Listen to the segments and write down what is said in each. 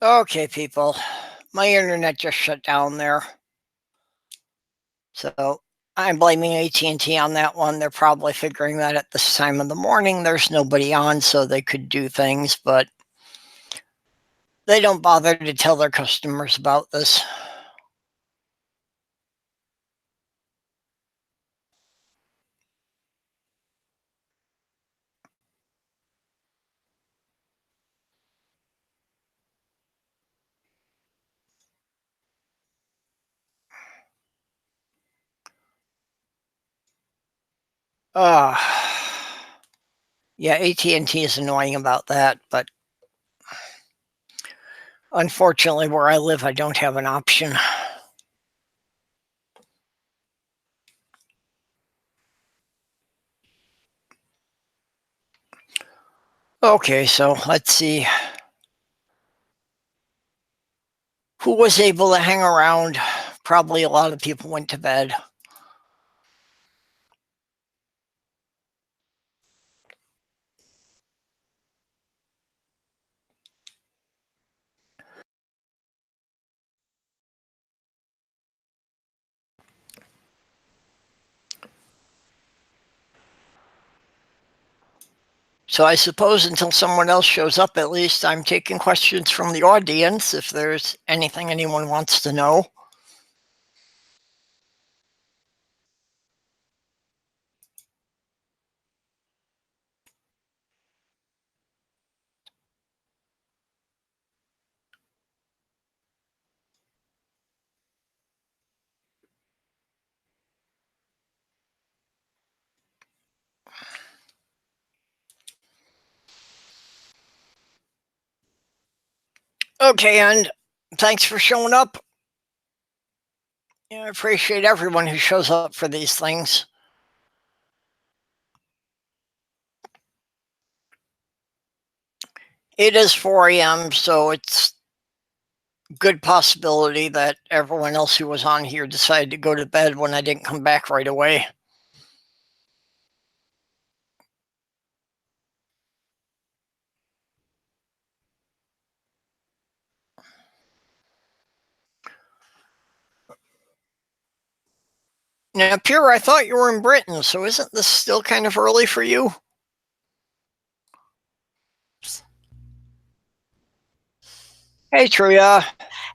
Okay, people. My internet just shut down there. So I'm blaming AT&T on that one. They're probably figuring that at this time of the morning there's nobody on, so they could do things, but they don't bother to tell their customers about this. Uh, yeah, AT&T is annoying about that, but unfortunately where I live I don't have an option. Okay, so let's see. Who was able to hang around? Probably a lot of people went to bed. So I suppose until someone else shows up, at least I'm taking questions from the audience if there's anything anyone wants to know. Okay, and thanks for showing up. I appreciate everyone who shows up for these things. It is 4 a.m., so it's good possibility that everyone else who was on here decided to go to bed when I didn't come back right away. Now, Pierre, I thought you were in Britain, so isn't this still kind of early for you? Hey, Truya.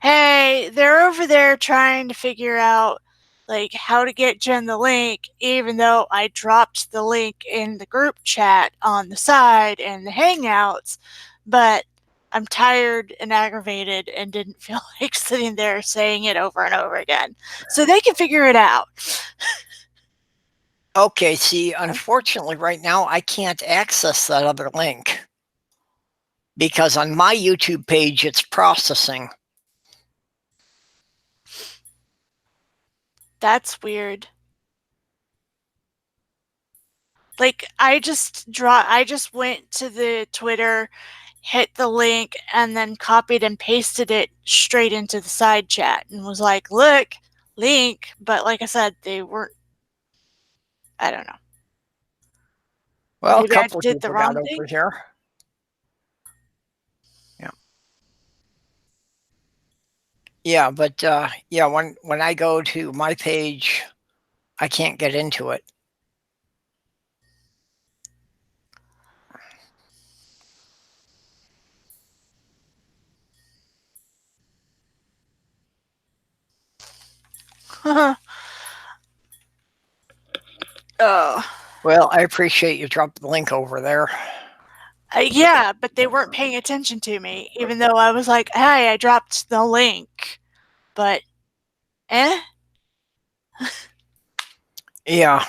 Hey, they're over there trying to figure out like how to get Jen the link, even though I dropped the link in the group chat on the side and the Hangouts, but I'm tired and aggravated and didn't feel like sitting there saying it over and over again. So they can figure it out. Okay, see, unfortunately, right now I can't access that other link because on my YouTube page it's processing. That's weird. Like I just went to the Twitter, hit the link, and then copied and pasted it straight into the side chat and was like, look, link. But like I said, they weren't, I don't know. Well, a Maybe I couple of did the people got wrong thing. over here. Yeah. Yeah, but yeah, when I go to my page, I can't get into it. Oh. Well, I appreciate you dropped the link over there. Yeah, but they weren't paying attention to me, even though I was like, hey, I dropped the link. But, eh? Yeah.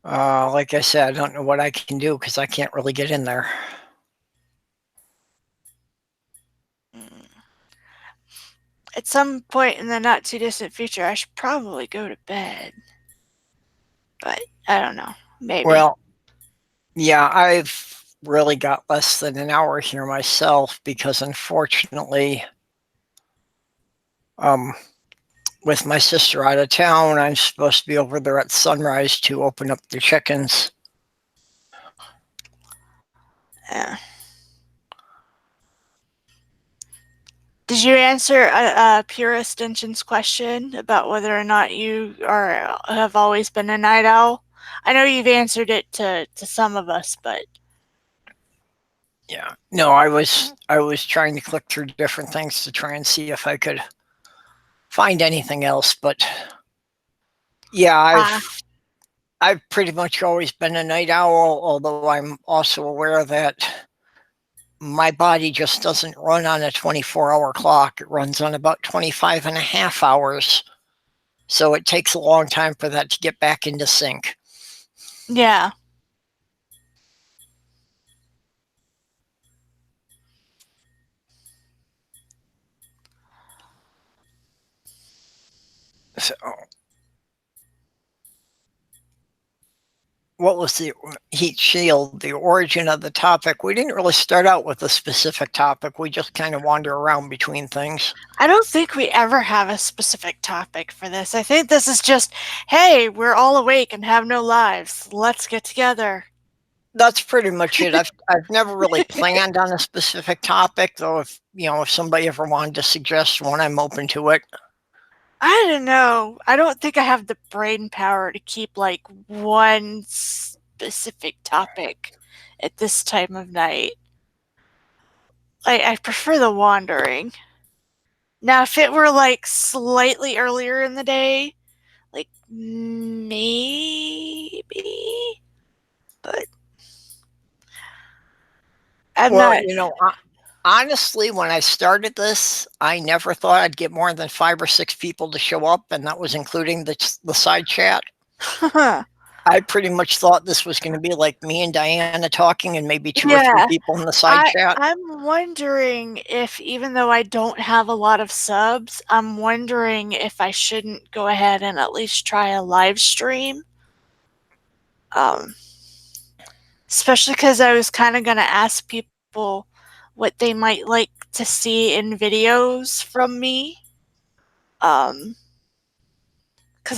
Like I said, I don't know what I can do because I can't really get in there. At some point in the not too distant future, I should probably go to bed. But I don't know. Maybe. Well, yeah, I've really got less than an hour here myself because unfortunately, with my sister out of town, I'm supposed to be over there at sunrise to open up the chickens. Yeah. Did you answer Pure Extension's question about whether or not you are have always been a night owl? I know you've answered it to some of us, but Yeah. No, I was trying to click through different things to try and see if I could find anything else, but yeah, I've pretty much always been a night owl, although I'm also aware that my body just doesn't run on a 24-hour clock. It runs on about 25 and a half hours. So it takes a long time for that to get back into sync. yeah. So, what was the heat shield, the origin of the topic? We didn't really start out with a specific topic. We just kind of wander around between things. I don't think we ever have a specific topic for this. I think this is just, hey, we're all awake and have no lives. Let's get together. That's pretty much it. I've never really planned on a specific topic, though. If somebody ever wanted to suggest one, I'm open to it. I don't know. I don't think I have the brain power to keep like one specific topic at this time of night. I prefer the wandering. Now, if it were like slightly earlier in the day, like maybe, but I'm Well, not. honestly, when I started this, I never thought I'd get more than 5 or 6 people to show up, and that was including the side chat. I pretty much thought this was going to be like me and Diana talking, and maybe 2 or 3 Yeah, people in the side chat. I'm wondering if, even though I don't have a lot of subs, I'm wondering if I shouldn't go ahead and at least try a live stream. Um, Especially because I was kind of gonna ask people what they might like to see in videos from me. Because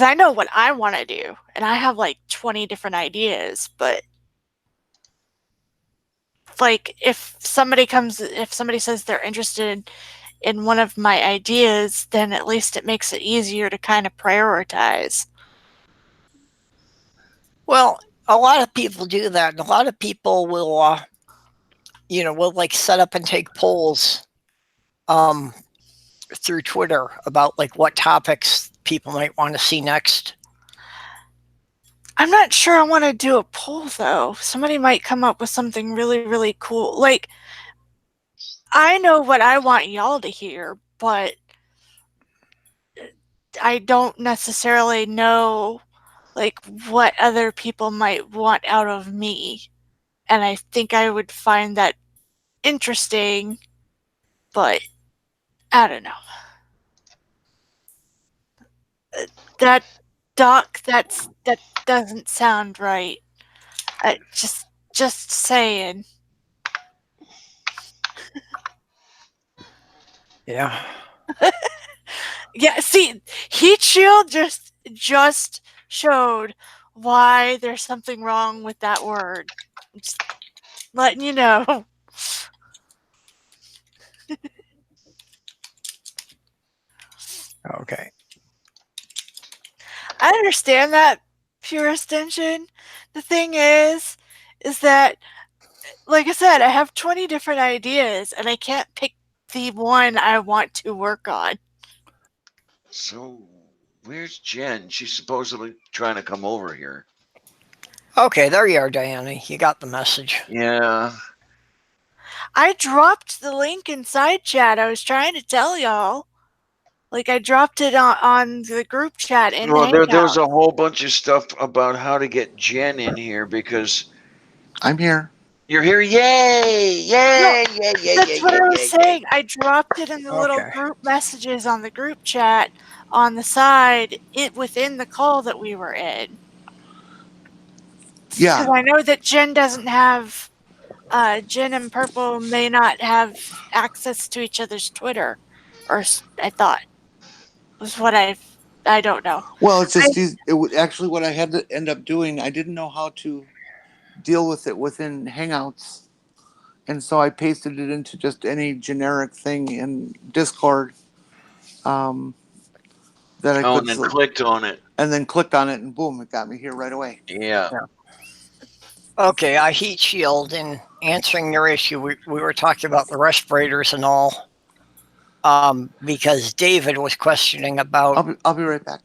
I know what I want to do, and I have like 20 different ideas, but like if somebody says they're interested in one of my ideas, then at least it makes it easier to kind of prioritize. Well, a lot of people do that, and a lot of people will like set up and take polls through Twitter about like what topics people might want to see next. I'm not sure I want to do a poll though. Somebody might come up with something really, really cool. Like, I know what I want y'all to hear, but I don't necessarily know like what other people might want out of me. And I think I would find that interesting, but I don't know. That that doesn't sound right. Just saying. Yeah. Yeah, see, heat shield just showed why there's something wrong with that word. Just letting you know. Okay. I understand that, pure extension. The thing is that, like I said, I have 20 different ideas and I can't pick the one I want to work on. So, where's Jen? She's supposedly trying to come over here. Okay, there you are, Diana. You got the message. Yeah. I dropped the link inside chat. I was trying to tell y'all. Like, I dropped it on the group chat in Well, there was Hangout. a whole bunch of stuff about how to get Jen in here because I'm here. you're here. Yay! No, Yay! Yay! Yay! that's Yay! what Yay! I was Yay! saying. Yay! I dropped it in the little Okay. group messages on the group chat on the side, within the call that we were in. Yeah. Because I know that Jen doesn't have, Jen and Purple may not have access to each other's Twitter, or I thought was what I don't know. Well, it's just actually what I had to end up doing. I didn't know how to deal with it within Hangouts, and so I pasted it into just any generic thing in Discord that I Oh, could, and then clicked on it. and then clicked on it, and boom, it got me here right away. Yeah. Okay, heat shield. In answering your issue, we were talking about the respirators and all. Because David was questioning about I'll be right back.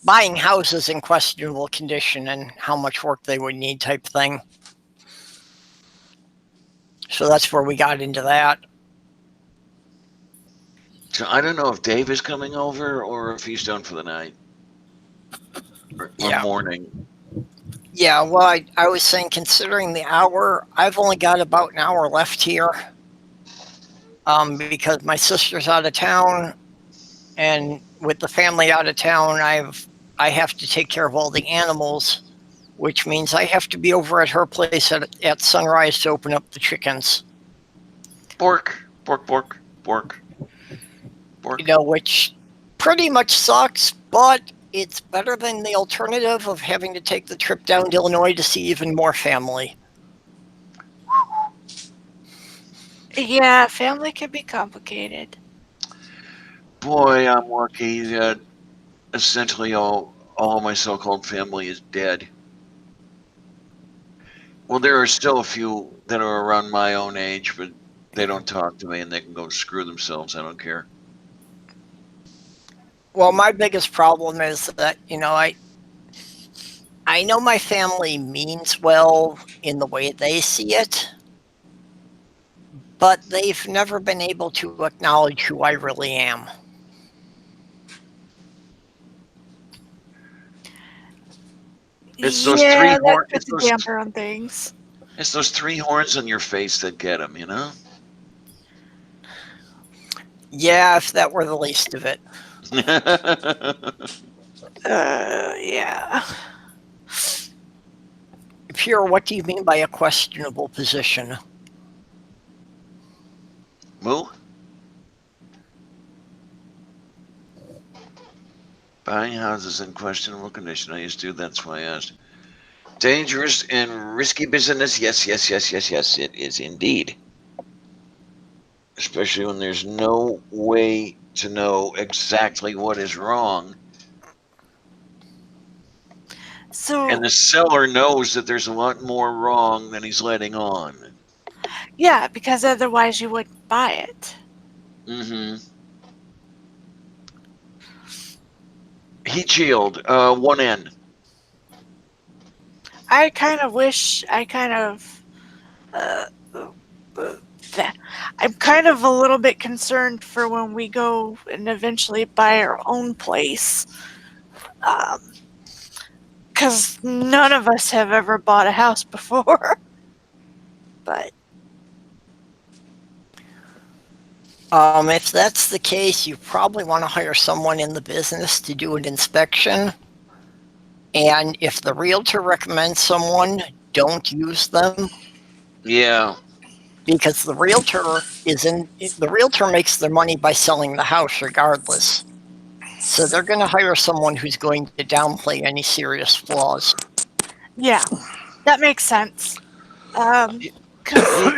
buying houses in questionable condition and how much work they would need, type thing. So that's where we got into that. So I don't know if Dave is coming over or if he's done for the night or Yeah. morning. Yeah, well, I was saying, considering the hour, I've only got about an hour left here. Because my sister's out of town, and with the family out of town, I have to take care of all the animals, which means I have to be over at her place at sunrise to open up the chickens. Bork, bork, bork, bork, bork. Which pretty much sucks, but it's better than the alternative of having to take the trip down to Illinois to see even more family. Yeah, family can be complicated. Boy, I'm lucky that essentially all my so-called family is dead. Well, there are still a few that are around my own age, but they don't talk to me and they can go screw themselves. I don't care. Well, my biggest problem is that, I know my family means well in the way they see it, but they've never been able to acknowledge who I really am. It's those three that horns. puts a damper on things. It's those three horns on your face that get them, Yeah, if that were the least of it. Yeah. Pure, what do you mean by a questionable position? Moo? Buying houses in questionable condition. I used to. That's why I asked. Dangerous and risky business. Yes, yes, yes, yes, yes. It is indeed. Especially when there's no way to know exactly what is wrong. So, and the seller knows that there's a lot more wrong than he's letting on. yeah, because otherwise you wouldn't buy it. Mm-hmm. Heat shield, 1N. I kind of wish I'm kind of a little bit concerned for when we go and eventually buy our own place. Because none of us have ever bought a house before. But if that's the case, you probably want to hire someone in the business to do an inspection. And if the realtor recommends someone, don't use them. Yeah. Because the realtor makes their money by selling the house regardless. So they're going to hire someone who's going to downplay any serious flaws. yeah, that makes sense. Because,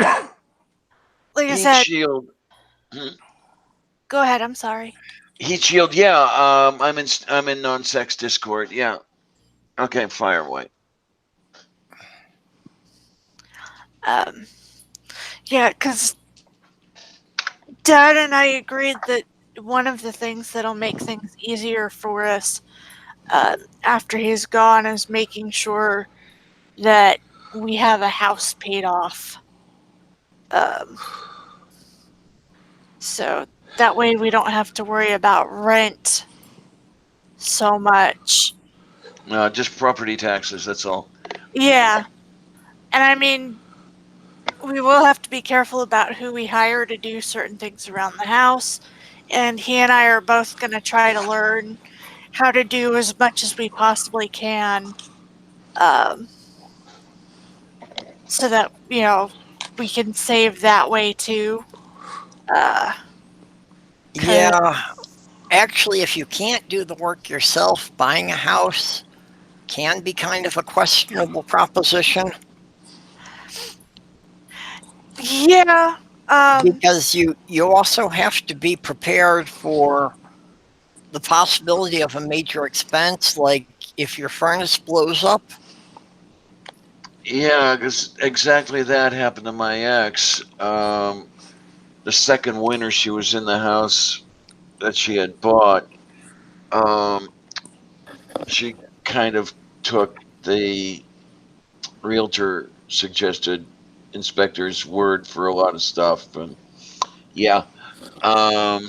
like I Heat said, shield. go ahead. I'm sorry. Heat shield. Yeah. I'm in non-sex Discord. Yeah. Okay. Fire away. Yeah, because Dad and I agreed that one of the things that'll make things easier for us after he's gone is making sure that we have a house paid off. So that way we don't have to worry about rent so much. Just property taxes. That's all. Yeah. And I mean, we will have to be careful about who we hire to do certain things around the house. And he and I are both going to try to learn how to do as much as we possibly can, so that, we can save that way too. Yeah. Actually, if you can't do the work yourself, buying a house can be kind of a questionable proposition. Yeah. Because you also have to be prepared for the possibility of a major expense, like if your furnace blows up. Yeah, because exactly that happened to my ex. The second winter she was in the house that she had bought, um, she kind of took the realtor suggested inspector's word for a lot of stuff, and yeah, um,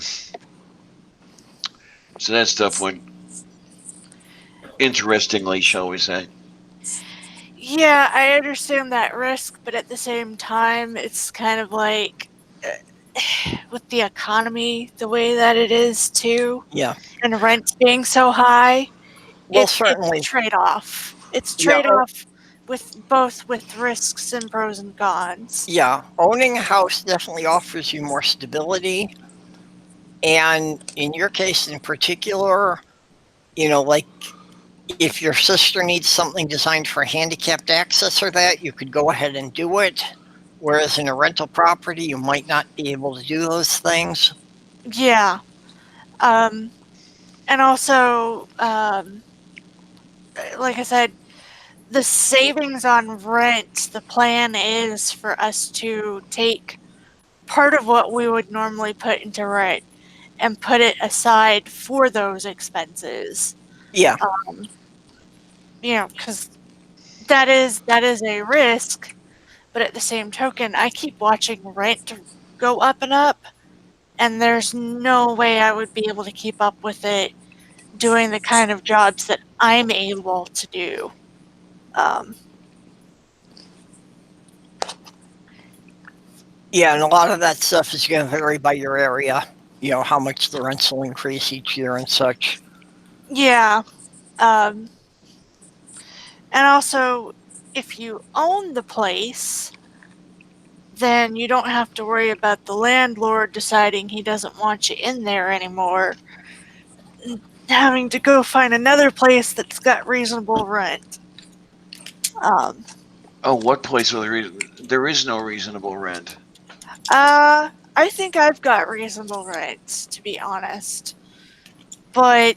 so that stuff went interestingly, shall we say. Yeah, I understand that risk, but at the same time, it's kind of like with the economy the way that it is too, Yeah. and rents being so high, Well, it's a certainly. trade-off. It's Yeah. trade-off with risks and pros and cons. Yeah. Owning a house definitely offers you more stability. And in your case in particular, like if your sister needs something designed for handicapped access or that, you could go ahead and do it. Whereas in a rental property, you might not be able to do those things. Yeah. And also, like I said, the savings on rent, the plan is for us to take part of what we would normally put into rent and put it aside for those expenses. Yeah. Because that is a risk, but at the same token, I keep watching rent go up and up, and there's no way I would be able to keep up with it doing the kind of jobs that I'm able to do. Um, Yeah. And a lot of that stuff is going to vary by your area, how much the rents will increase each year and such. yeah. Um, and also, if you own the place, then you don't have to worry about the landlord deciding he doesn't want you in there anymore, having to go find another place that's got reasonable rent. Um, Oh, what place will there is no reasonable rent? I think I've got reasonable rent, to be honest. But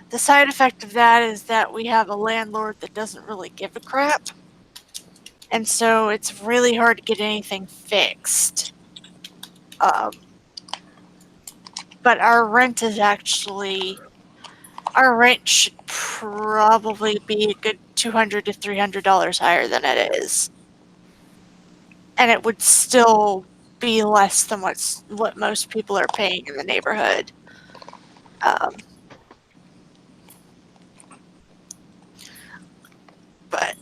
the side effect of that is that we have a landlord that doesn't really give a crap. And so it's really hard to get anything fixed. But our rent should probably be a good $200 to $300 higher than it is. And it would still be less than what most people are paying in the neighborhood. But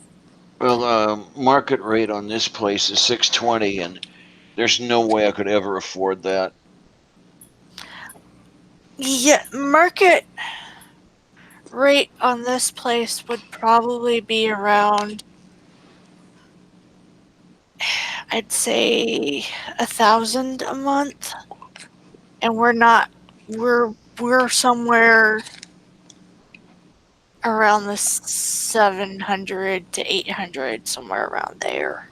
Well, market rate on this place is $620, and there's no way I could ever afford that. yeah, market rate on this place would probably be around, I'd say, 1,000 a month, and we're somewhere around the 700 to 800, somewhere around there.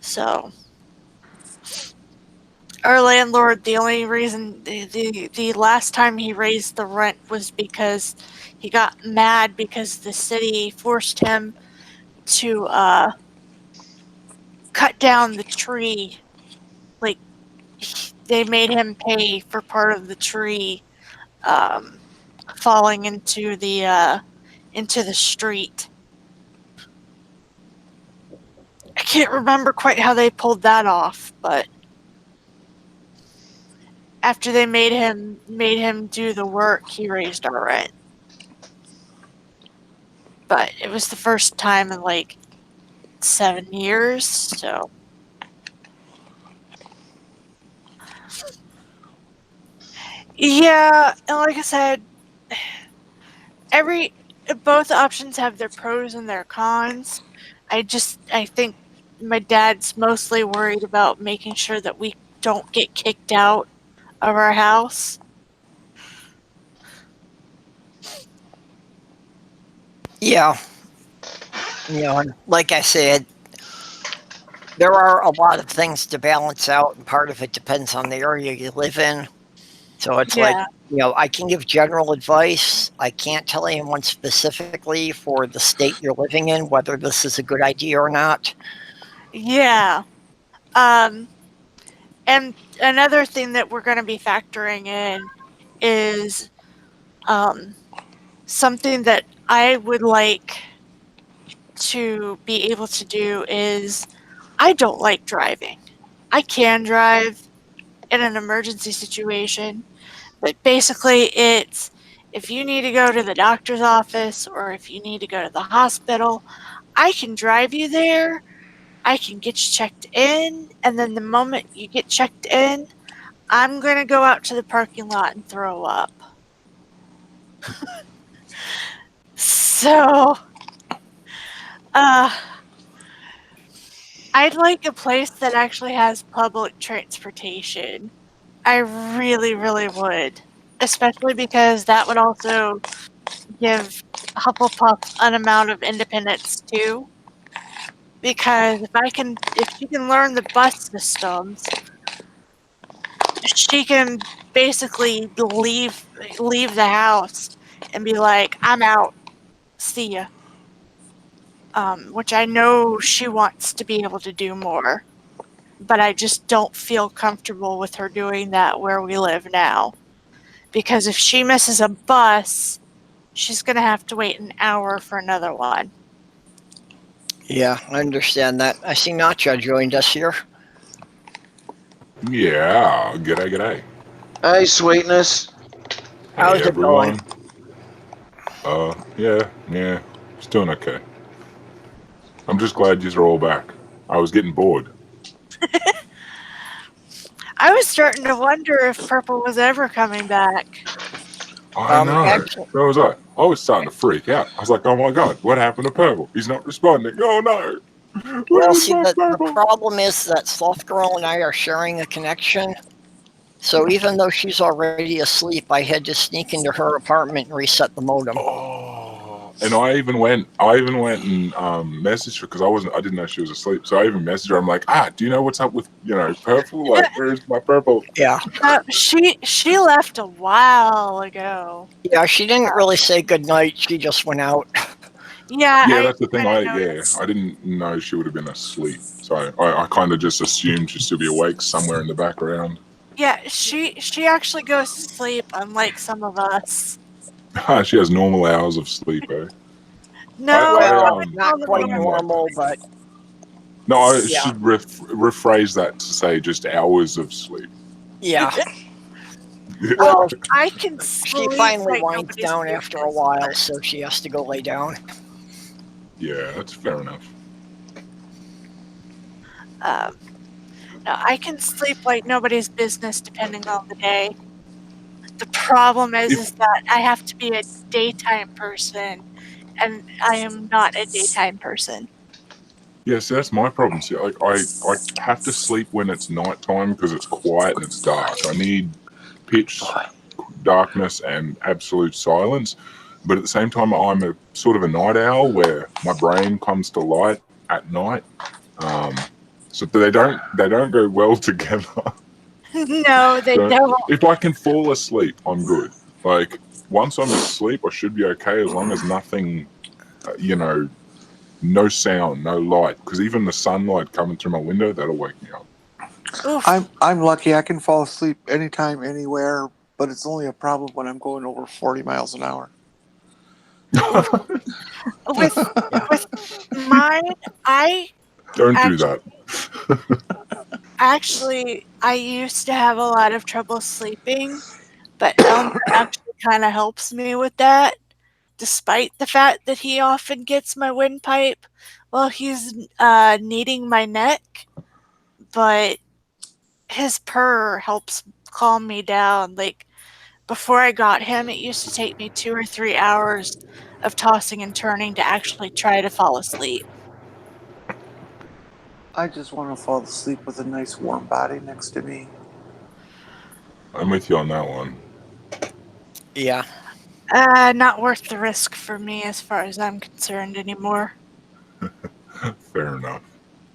So our landlord, the only reason the last time he raised the rent was because he got mad because the city forced him to cut down the tree. Like, they made him pay for part of the tree um, falling into the street. I can't remember quite how they pulled that off, but after they made him do the work, he raised our rent. But it was the first time in like 7 years, so yeah, and like I said, both options have their pros and their cons. I think my dad's mostly worried about making sure that we don't get kicked out of our house. Yeah. And like I said, there are a lot of things to balance out, and part of it depends on the area you live in. So it's like, Yeah. I can give general advice. I can't tell anyone specifically for the state you're living in whether this is a good idea or not. Yeah. And another thing that we're going to be factoring in is something that I would like to be able to do is I don't like driving. I can drive in an emergency situation, but basically it's if you need to go to the doctor's office or if you need to go to the hospital, I can drive you there. I can get you checked in, and then the moment you get checked in, I'm going to go out to the parking lot and throw up. So, uh, I'd like a place that actually has public transportation. I really, really would. Especially because that would also give Hufflepuff an amount of independence too. Because if she can learn the bus systems, she can basically leave the house and be like, "I'm out. See ya." Which I know she wants to be able to do more, but I just don't feel comfortable with her doing that where we live now. Because if she misses a bus, she's gonna have to wait an hour for another one. Yeah, I understand that. I see Nacha joined us here. Yeah, g'day. Hey, sweetness. How's Hey, it going? everyone. Yeah, it's doing okay. I'm just glad you're all back. I was getting bored. I was starting to wonder if Purple was ever coming back. I know. Actually, So was I. I was starting to freak out. I was like, oh my god, what happened to Purple? He's not responding. Oh no. well, Where's see, my the Purple? problem is that Sloth Girl and I are sharing a connection. So even though she's already asleep, I had to sneak into her apartment and reset the modem. Oh, and I even went and messaged her because I didn't know she was asleep. So I even messaged her. I'm like, do you know what's up with Purple? Like, where's my Purple? Yeah. She left a while ago. Yeah, she didn't really say goodnight. She just went out. Yeah, Yeah, I that's the thing. kinda I noticed. didn't know she would have been asleep. So I kind of just assumed she'd still be awake somewhere in the background. Yeah, she actually goes to sleep, unlike some of us. She has normal hours of sleep, eh? No, Well, I would not call them quite normal. normal, but No, I yeah. should rephrase that to say just hours of sleep. Yeah. Yeah, Well, I can she sleep finally like winds nobody's down after a business. while, so she has to go lay down. that's fair enough. No, I can sleep like nobody's business depending on the day. The problem is that I have to be a daytime person, and I am not a daytime person. Yeah, so that's my problem. See, I have to sleep when it's nighttime because it's quiet and it's dark. I need pitch darkness and absolute silence. But at the same time, I'm a sort of a night owl where my brain comes to light at night. So they don't go well together. No, they So don't. if I can fall asleep, I'm good. Like once I'm asleep, I should be okay as long as nothing, no sound, no light. Because even the sunlight coming through my window, that'll wake me up. Oof. I'm lucky. I can fall asleep anytime, anywhere, but it's only a problem when I'm going over 40 miles an hour. With Yeah. with mine, I Don't do actually, that. I used to have a lot of trouble sleeping, but Elmer actually kind of helps me with that, despite the fact that he often gets my windpipe while he's kneading my neck. But his purr helps calm me down. Like before I got him, it used to take me 2 or 3 hours of tossing and turning to actually try to fall asleep. I just want to fall asleep with a nice warm body next to me. I'm with you on that one. Yeah. Not worth the risk for me as far as I'm concerned anymore. Fair enough.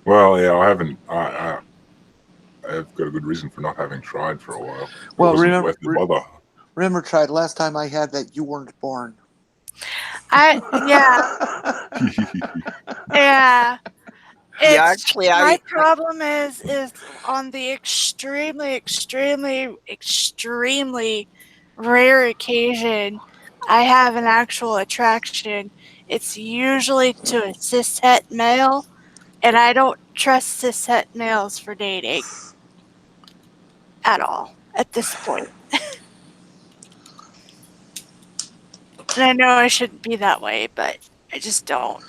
Well, yeah, I haven't. I've got a good reason for not having tried for a while. Well, it wasn't remember, worth the bother. remember, tried last time I had that you weren't born. Yeah. Yeah, It's actually, my I problem is on the extremely, extremely, extremely rare occasion I have an actual attraction. It's usually to a cishet male, and I don't trust cishet males for dating at all at this point. And I know I shouldn't be that way, but I just don't.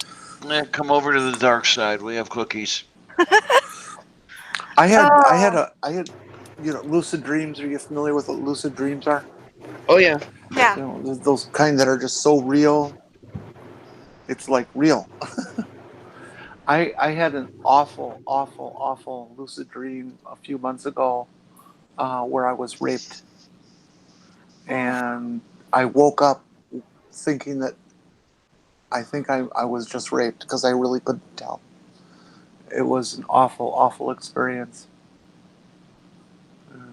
Come over to the dark side. We have cookies. I had, Oh, lucid dreams. Are you familiar with what lucid dreams are? Oh yeah. yeah. Those kind that are just so real. It's like real. I had an awful, awful, awful lucid dream a few months ago where I was raped. And I woke up thinking that I think I was just raped because I really couldn't tell. It was an awful, awful experience.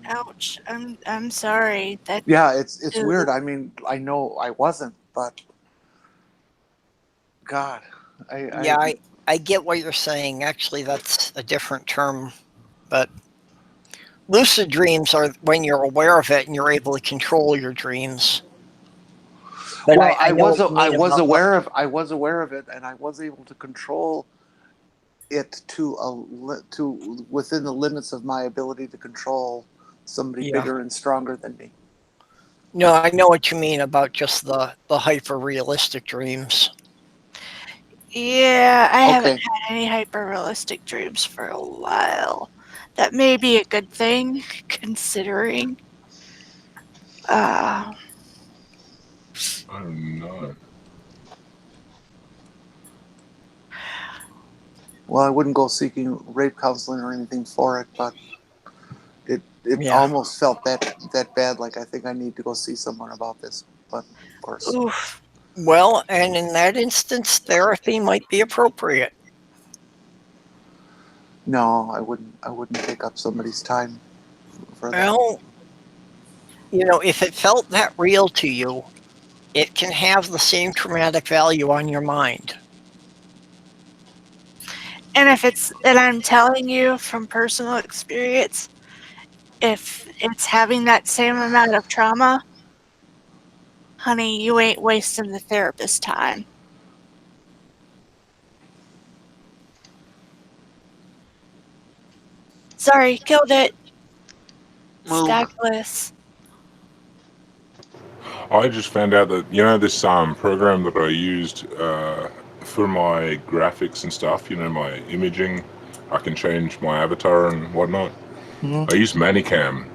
Ouch. I'm sorry. That Yeah, it's is weird. I mean, I know I wasn't, but God, yeah, I get what you're saying. Actually, that's a different term, but lucid dreams are when you're aware of it and you're able to control your dreams. But well, I know what you I mean was about aware of it, and I was able to control it to within the limits of my ability to control somebody yeah. bigger and stronger than me. No, I know what you mean about just the hyper realistic dreams. Yeah, I haven't Okay, had any hyper realistic dreams for a while. That may be a good thing, considering. Uh, I don't know. well, I wouldn't go seeking rape counseling or anything for it, but it Yeah. almost felt that bad. Like I think I need to go see someone about this, but of course, oof. Well, and in that instance, therapy might be appropriate. no, I wouldn't take up somebody's time for that. Well, if it felt that real to you, it can have the same traumatic value on your mind. And I'm telling you from personal experience, if it's having that same amount of trauma, honey, you ain't wasting the therapist's time. Sorry, killed it. Moo. Stackless. I just found out that this program that I used for my graphics and stuff. My imaging. I can change my avatar and whatnot. Mhm. I use Manicam,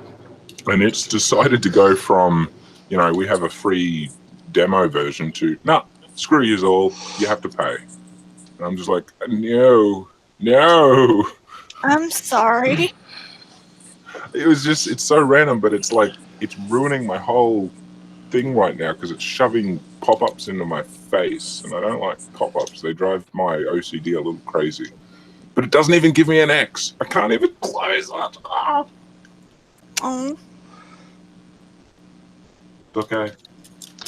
and it's decided to go from we have a free demo version to screw you all, you have to pay. And I'm just like, no. I'm sorry. It's so random, but it's like it's ruining my whole thing right now because it's shoving pop-ups into my face, and I don't like pop-ups. They drive my OCD a little crazy. But it doesn't even give me an X. I can't even close it. Oh, Okay.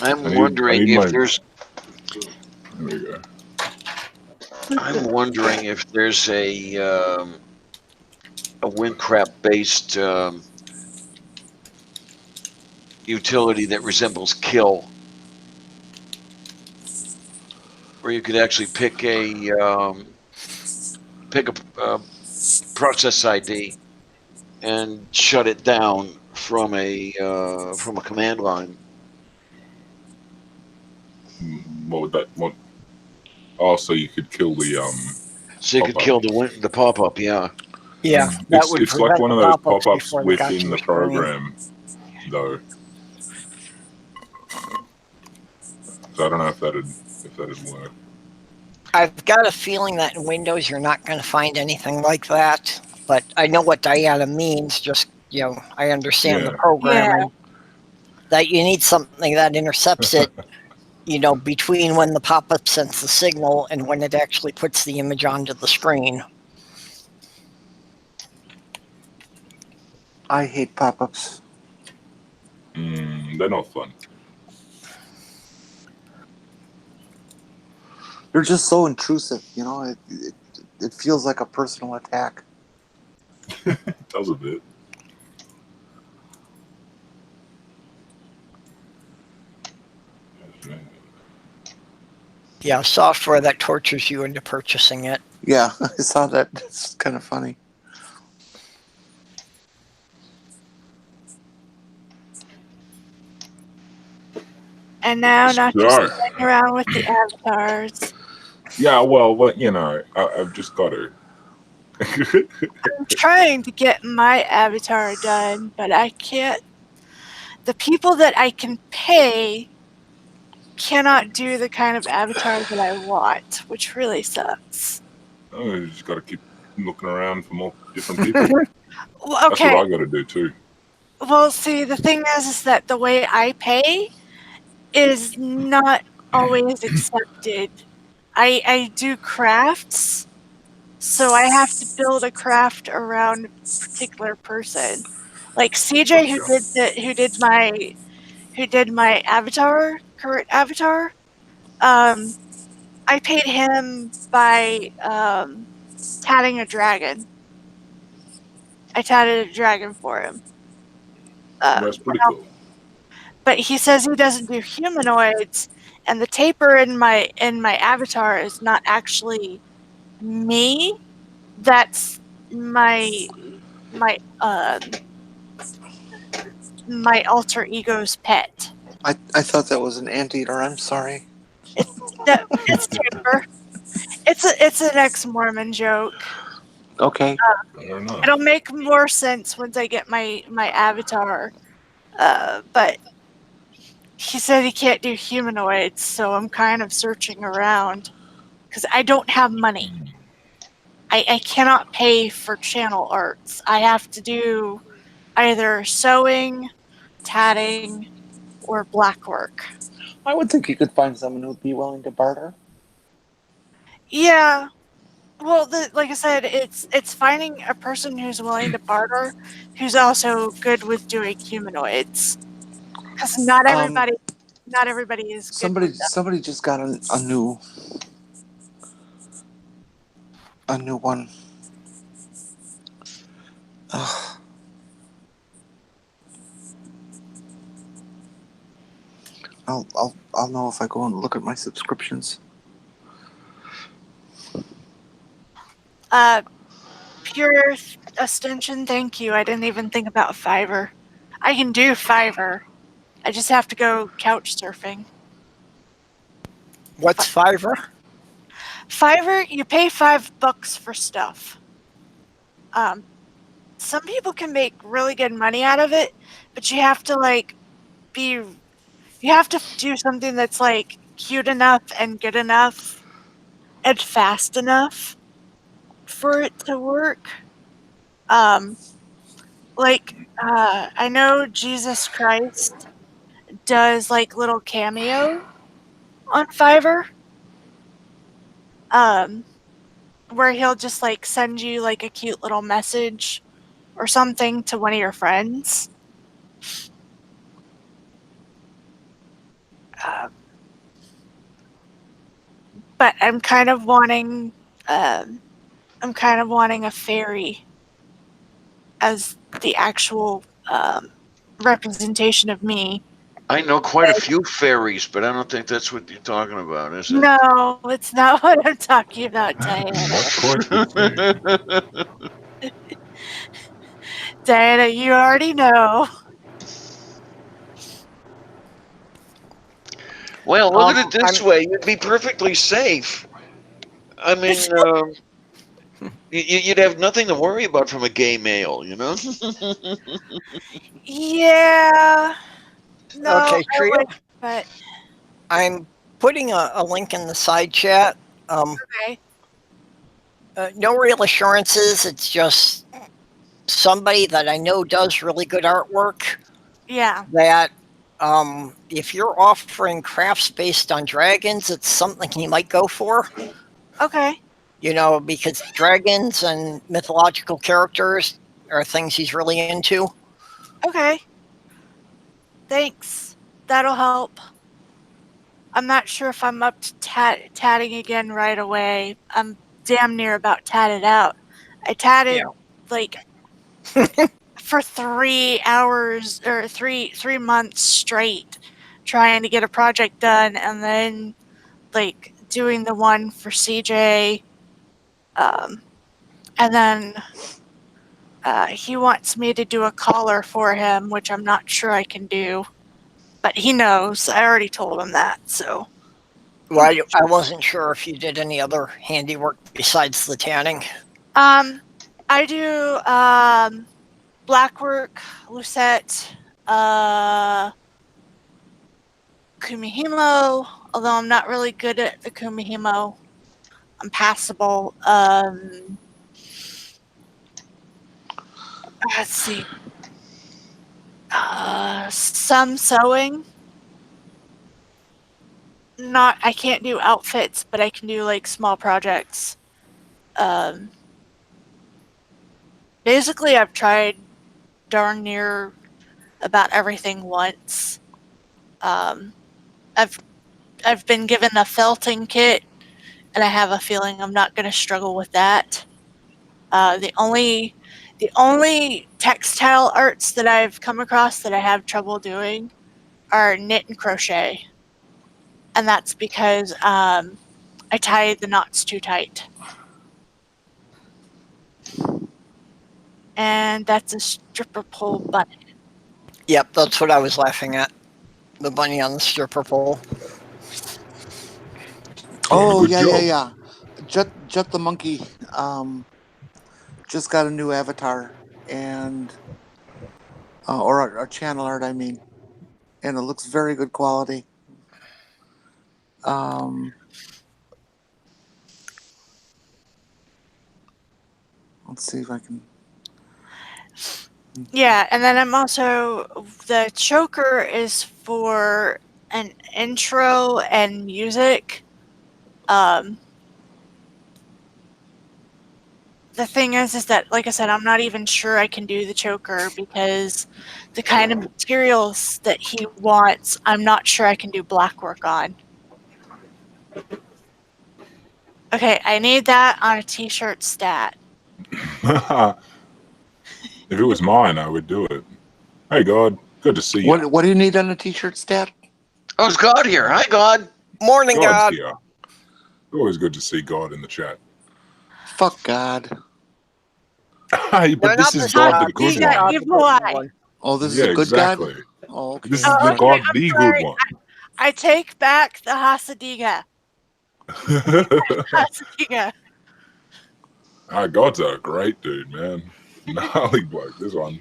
I'm I wondering need if my. there's. There we go. I'm wondering if there's a WinCrap based utility that resembles Kill, where you could actually pick a process ID and shut it down from a command line. What would that? What? Oh, so you could kill the So you could pop-up. kill the pop-up, yeah. Yeah, that would It's like prevent one the of those pop-ups pop-ups before they got to within your the screen. program, though. So I don't know if that'd work. I've got a feeling that in Windows you're not going to find anything like that, but I know what Diana means. Just I understand the Yeah. programming. That you need something that intercepts it, between when the pop-up sends the signal and when it actually puts the image onto the screen. I hate pop-ups. They're not fun. They're just so intrusive, you know. It feels like a personal attack. It does a bit. Yeah, software that tortures you into purchasing it. Yeah, I saw that. It's kind of funny. And now, not just So, playing around with the avatars. yeah, well, you know, I've just got to. I'm trying to get my avatar done, but I can't. The people that I can pay cannot do the kind of avatar that I want, which really sucks. Oh, you just got to keep looking around for more different people. Well, That's okay. what I got to do too. Well, see, the thing is that the way I pay is not always accepted. I do crafts, so I have to build a craft around a particular person. Like CJ, Gotcha. who did my avatar, current avatar. I paid him by tatting a dragon. I tatted a dragon for him. That's pretty cool. But he says he doesn't do humanoids, and the taper in my avatar is not actually me. That's my my alter ego's pet. I thought that was an anteater. I'm sorry. It's taper. It's an ex-Mormon joke. Okay. Fair enough. It'll make more sense once I get my avatar. But he said he can't do humanoids, so I'm kind of searching around because I don't have money. I cannot pay for channel arts. I have to do either sewing, tatting, or black work. I would think you could find someone who'd be willing to barter. Yeah. Well, like I said, it's finding a person who's willing to barter, who's also good with doing humanoids, because not everybody is good with them. Somebody just got a new one. Ugh. I'll know if I go and look at my subscriptions. Pure Ostension, thank you. I didn't even think about Fiverr. I can do Fiverr. I just have to go couch surfing. What's Fiverr? Fiverr, you pay $5 for stuff. Some people can make really good money out of it, but you have to you have to do something that's like cute enough and good enough and fast enough for it to work. I know Jesus Christ does like little cameo on Fiverr. Where he'll just like send you like a cute little message or something to one of your friends. But I'm kind of wanting a fairy as the actual representation of me. I know quite a few fairies, but I don't think that's what you're talking about, is it? No, it's not what I'm talking about, Diana. Not quite the same. Diana, you already know. Well, look at it this way. You'd be perfectly safe. I mean, you'd have nothing to worry about from a gay male, you know? Yeah. No, Okay, Trio. but I'm putting a link in the side chat. okay. No real assurances. It's just somebody that I know does really good artwork. Yeah. That if you're offering crafts based on dragons, it's something he might go for. Okay. You know, because dragons and mythological characters are things he's really into. Okay. Thanks. That'll help. I'm not sure if I'm up to tatting again right away. I'm damn near about tatted out. I tatted like for 3 hours or 3 months straight trying to get a project done, and then like doing the one for CJ, and then he wants me to do a collar for him, which I'm not sure I can do, but he knows. I already told him that. So Well, I wasn't sure if you did any other handiwork besides the tanning. I do blackwork, lucette, kumihimo, although I'm not really good at the kumihimo. I'm passable. Let's see. Some sewing. I can't do outfits, but I can do like small projects. Basically, I've tried darn near about everything once. I've been given a felting kit, and I have a feeling I'm not going to struggle with that. The only textile arts that I've come across that I have trouble doing are knit and crochet, and that's because I tie the knots too tight. And that's a stripper pole bunny. Yep, that's what I was laughing at. The bunny on the stripper pole. Doing a Oh good yeah, job. yeah, yeah. Jet the monkey just got a new avatar and or a channel art, I mean, and it looks very good quality. Let's see if I can. Yeah, and then I'm also, the choker is for an intro and music. The thing is that, like I said, I'm not even sure I can do the choker because the kind of materials that he wants, I'm not sure I can do black work on. Okay, I need that on a t-shirt stat. If it was mine, I would do it. Hey, God. Good to see you. What do you need on a t-shirt stat? Oh, is God here? Hi, God. Morning, God's God. here. Always good to see God in the chat. Fuck God. Hey, but They're this not is the God God, the You good this is got one. God the evil good eye. one. Oh, this is Yeah, a good exactly. God. Oh, okay. This is Oh, the okay, God, I'm the sorry. good one. I take back the Hasadiga. Hasadiga. God's a great dude, man. Gnarly bloke, this one.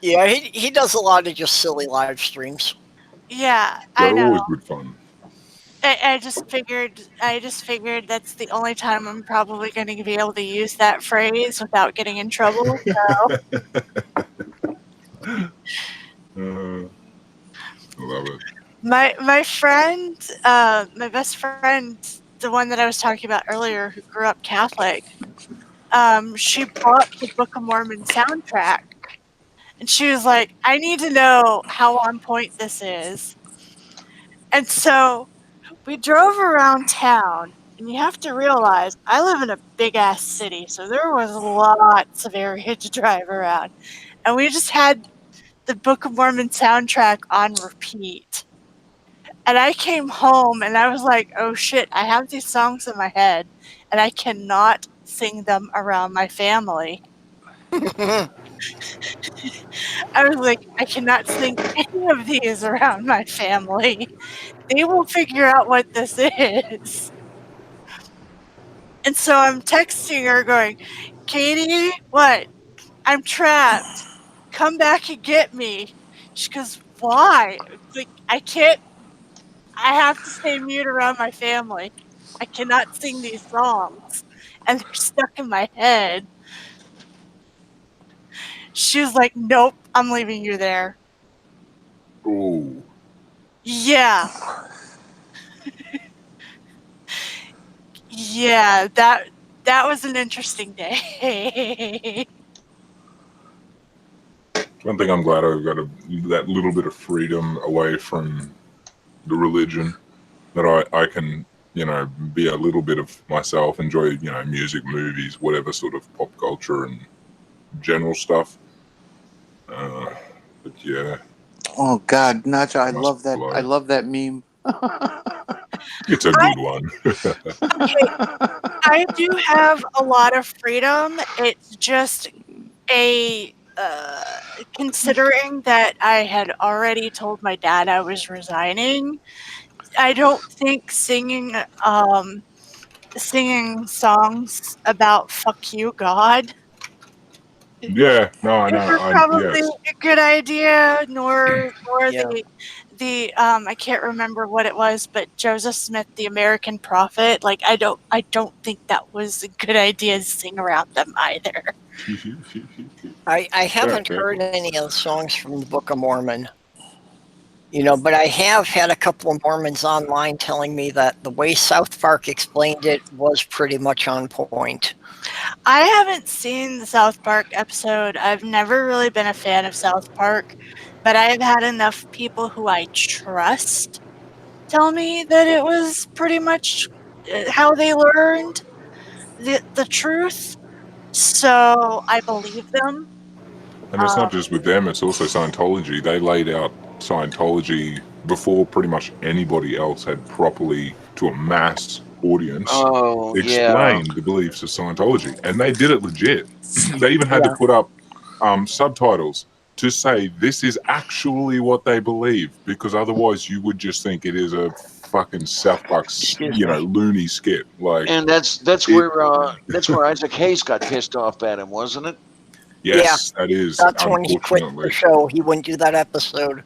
Yeah, he does a lot of just silly live streams. Yeah, I They're know. always good fun. I just figured that's the only time I'm probably going to be able to use that phrase without getting in trouble. I love it. My friend, my best friend, the one that I was talking about earlier, who grew up Catholic, she bought the Book of Mormon soundtrack, and she was like, "I need to know how on point this is." And so we drove around town, and you have to realize I live in a big ass city, so there was lots of area to drive around. And we just had the Book of Mormon soundtrack on repeat. And I came home and I was like, oh shit, I have these songs in my head and I cannot sing them around my family. I was like, I cannot sing any of these around my family. They will figure out what this is. And so I'm texting her going, Katie, what? I'm trapped. Come back and get me. She goes, why? Like, I have to stay mute around my family. I cannot sing these songs. And they're stuck in my head. She was like, nope, I'm leaving you there. Ooh. Yeah. Yeah, that was an interesting day. One thing I'm glad I've got that little bit of freedom away from the religion, that I can, be a little bit of myself, enjoy, music, movies, whatever sort of pop culture and general stuff. But yeah, Oh God, Nacha, I must love that. blow. I love that meme. It's a good one. I do have a lot of freedom. It's just a considering that I had already told my dad I was resigning. I don't think singing songs about "fuck you, God" Yeah, no, I know. is probably Yes. a good idea. Nor Yeah. the I can't remember what it was, but Joseph Smith, the American Prophet. Like I don't think that was a good idea to sing around them either. I haven't fair heard point. any of the songs from the Book of Mormon. But I have had a couple of Mormons online telling me that the way South Park explained it was pretty much on point. I haven't seen the South Park episode. I've never really been a fan of South Park, but I've had enough people who I trust tell me that it was pretty much how they learned the truth. So I believe them. And it's not just with them, it's also Scientology. They laid out Scientology before pretty much anybody else had properly, to a mass audience, Oh, yeah. explained the beliefs of Scientology. And they did it legit. They even had to Yeah. put up subtitles to say this is actually what they believe, because otherwise you would just think it is a fucking South Park, Excuse me. loony skit. Like, And that's where Isaac Hayes got pissed off at him, wasn't it? yes, that is, That's when he quit the unfortunately. show. He wouldn't do that episode.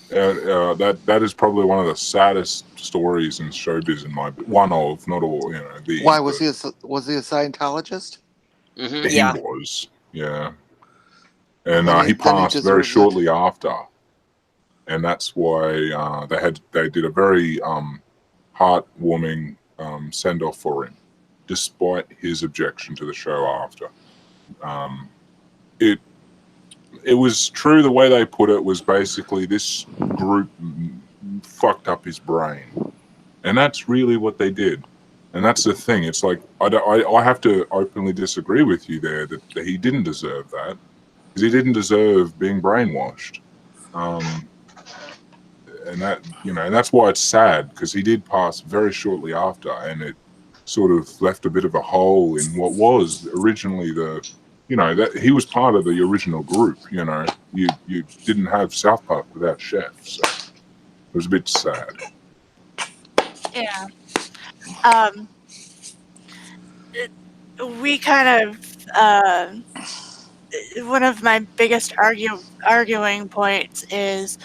That is probably one of the saddest stories in showbiz, in my one of, not all. Why was he a Scientologist? Mm-hmm. He Yeah. was, yeah, and Then he he passed very deserves it. shortly after, and that's why they did a very heartwarming send off for him, despite his objection to the show after. It was true. The way they put it was basically this group fucked up his brain, and that's really what they did. And that's the thing. It's like I have to openly disagree with you there that he didn't deserve that, because he didn't deserve being brainwashed. And that's why it's sad, because he did pass very shortly after, and it sort of left a bit of a hole in what was originally that he was part of the original group. You didn't have South Park without Chef, so it was a bit sad. Yeah. We kind of one of my biggest arguing points is,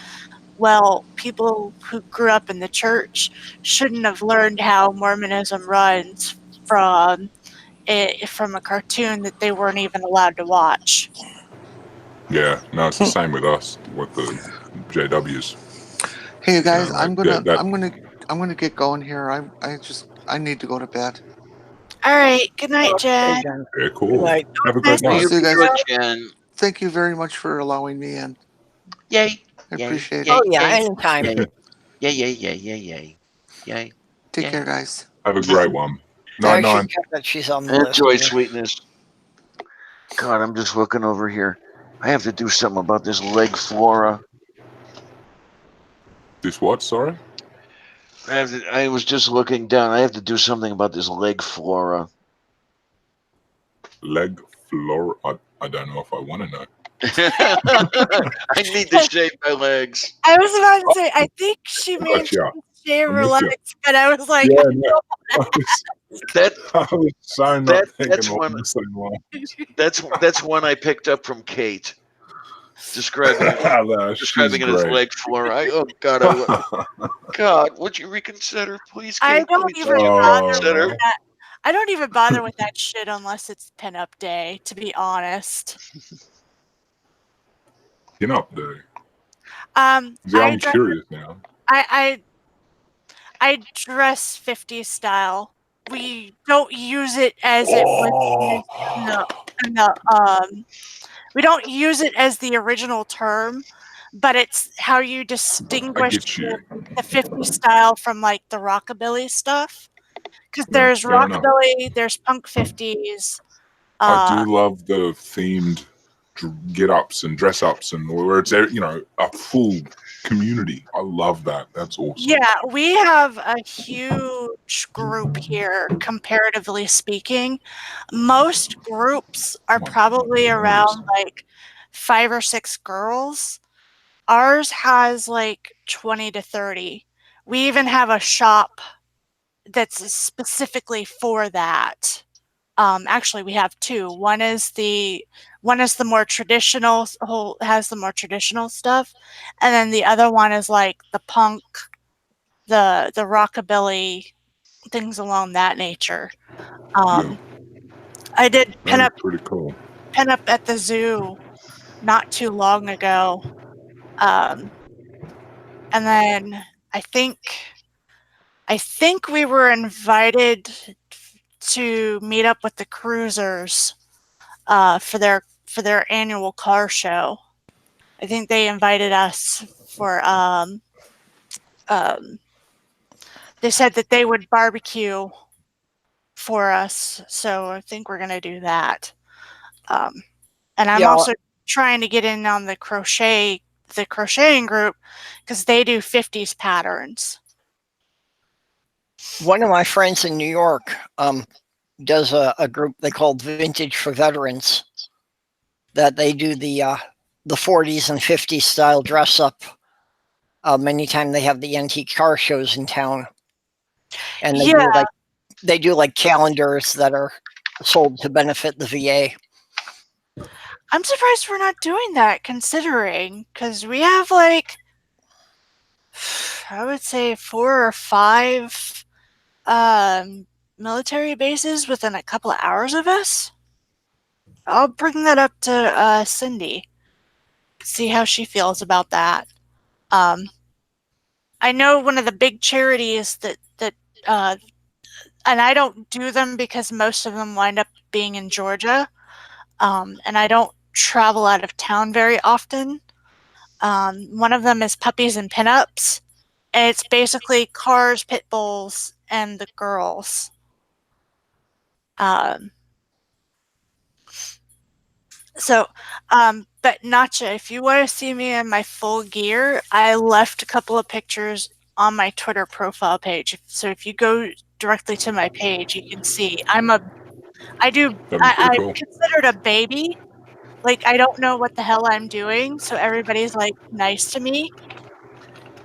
well, people who grew up in the church shouldn't have learned how Mormonism runs from a cartoon that they weren't even allowed to watch. Yeah, no, it's the same with us with the JWs. Hey, you guys, Yeah, I'm like gonna get going here. I need to go to bed. All right. Good night, Okay, Jen. Jen. Yeah, Good cool. night. Have a great Nice night. See you guys. Good, Jen. Thank you very much for allowing me in. Yay. I appreciate Oh it. yeah, anytime. Yay. Take Yeah. care, guys. Have a great one. I Night, should night. check that she's on the list. Enjoy, here. sweetness. God, I'm just looking over here. I have to do something about this leg flora. This what? Sorry. I was just looking down. I have to do something about this leg flora. Leg flora. I don't know if I want to know. I need to shave my legs. I was about to say, I think she means Gotcha. shave I'm her with you. legs, but I was like, Yeah, no. That I was so not That- thinking that's along one- the same line. that's one I picked up from Kate, describing No, she's it as great. leg flora. God, would you reconsider, please? I Kate, don't please even would you bother reconsider? with that. I don't even bother with that shit unless it's pinup day, to be honest. You're not there. See, I I'm dress, curious now. I dress 50s style. We don't use it as it was used in the We don't use it as the original term, but it's how you I distinguish get you. the 50s style from like the rockabilly stuff. Because Yeah, there's fair enough. rockabilly, there's punk 50s. I do love the themed get-ups and dress-ups, and where it's a full community. I love that. That's awesome. Yeah, we have a huge group here, comparatively speaking. Most groups are My probably God, around like 5 or 6 girls. Ours has like 20 to 30. We even have a shop that's specifically for that. Actually, we have two. One is the more traditional has the more traditional stuff, and then the other one is like the punk, the rockabilly, things along that nature. Yeah, I did that is pretty cool. pin up at the zoo not too long ago, and then I think we were invited to meet up with the cruisers for their annual car show. I think they invited us for they said that they would barbecue for us, so I think we're gonna do that. And I'm Yeah, also trying to get in on the crocheting group because they do 50s patterns. one of my friends in New York does a group they called Vintage for Veterans, that they do the 40s and 50s style dress up. Anytime they have the antique car shows in town, and they do like calendars that are sold to benefit the VA. I'm surprised we're not doing that, considering, because we have like, I would say 4 or 5 military bases within a couple of hours of us. I'll bring that up to Cindy, see how she feels about that. I know one of the big charities that and I don't do them because most of them wind up being in Georgia, and I don't travel out of town very often. One of them is Puppies and Pinups, and it's basically cars, pit bulls, and the girls. But Nacha, if you want to see me in my full gear, I left a couple of pictures on my Twitter profile page. So if you go directly to my page, you can see I'm considered a baby. Like, I don't know what the hell I'm doing, so everybody's like nice to me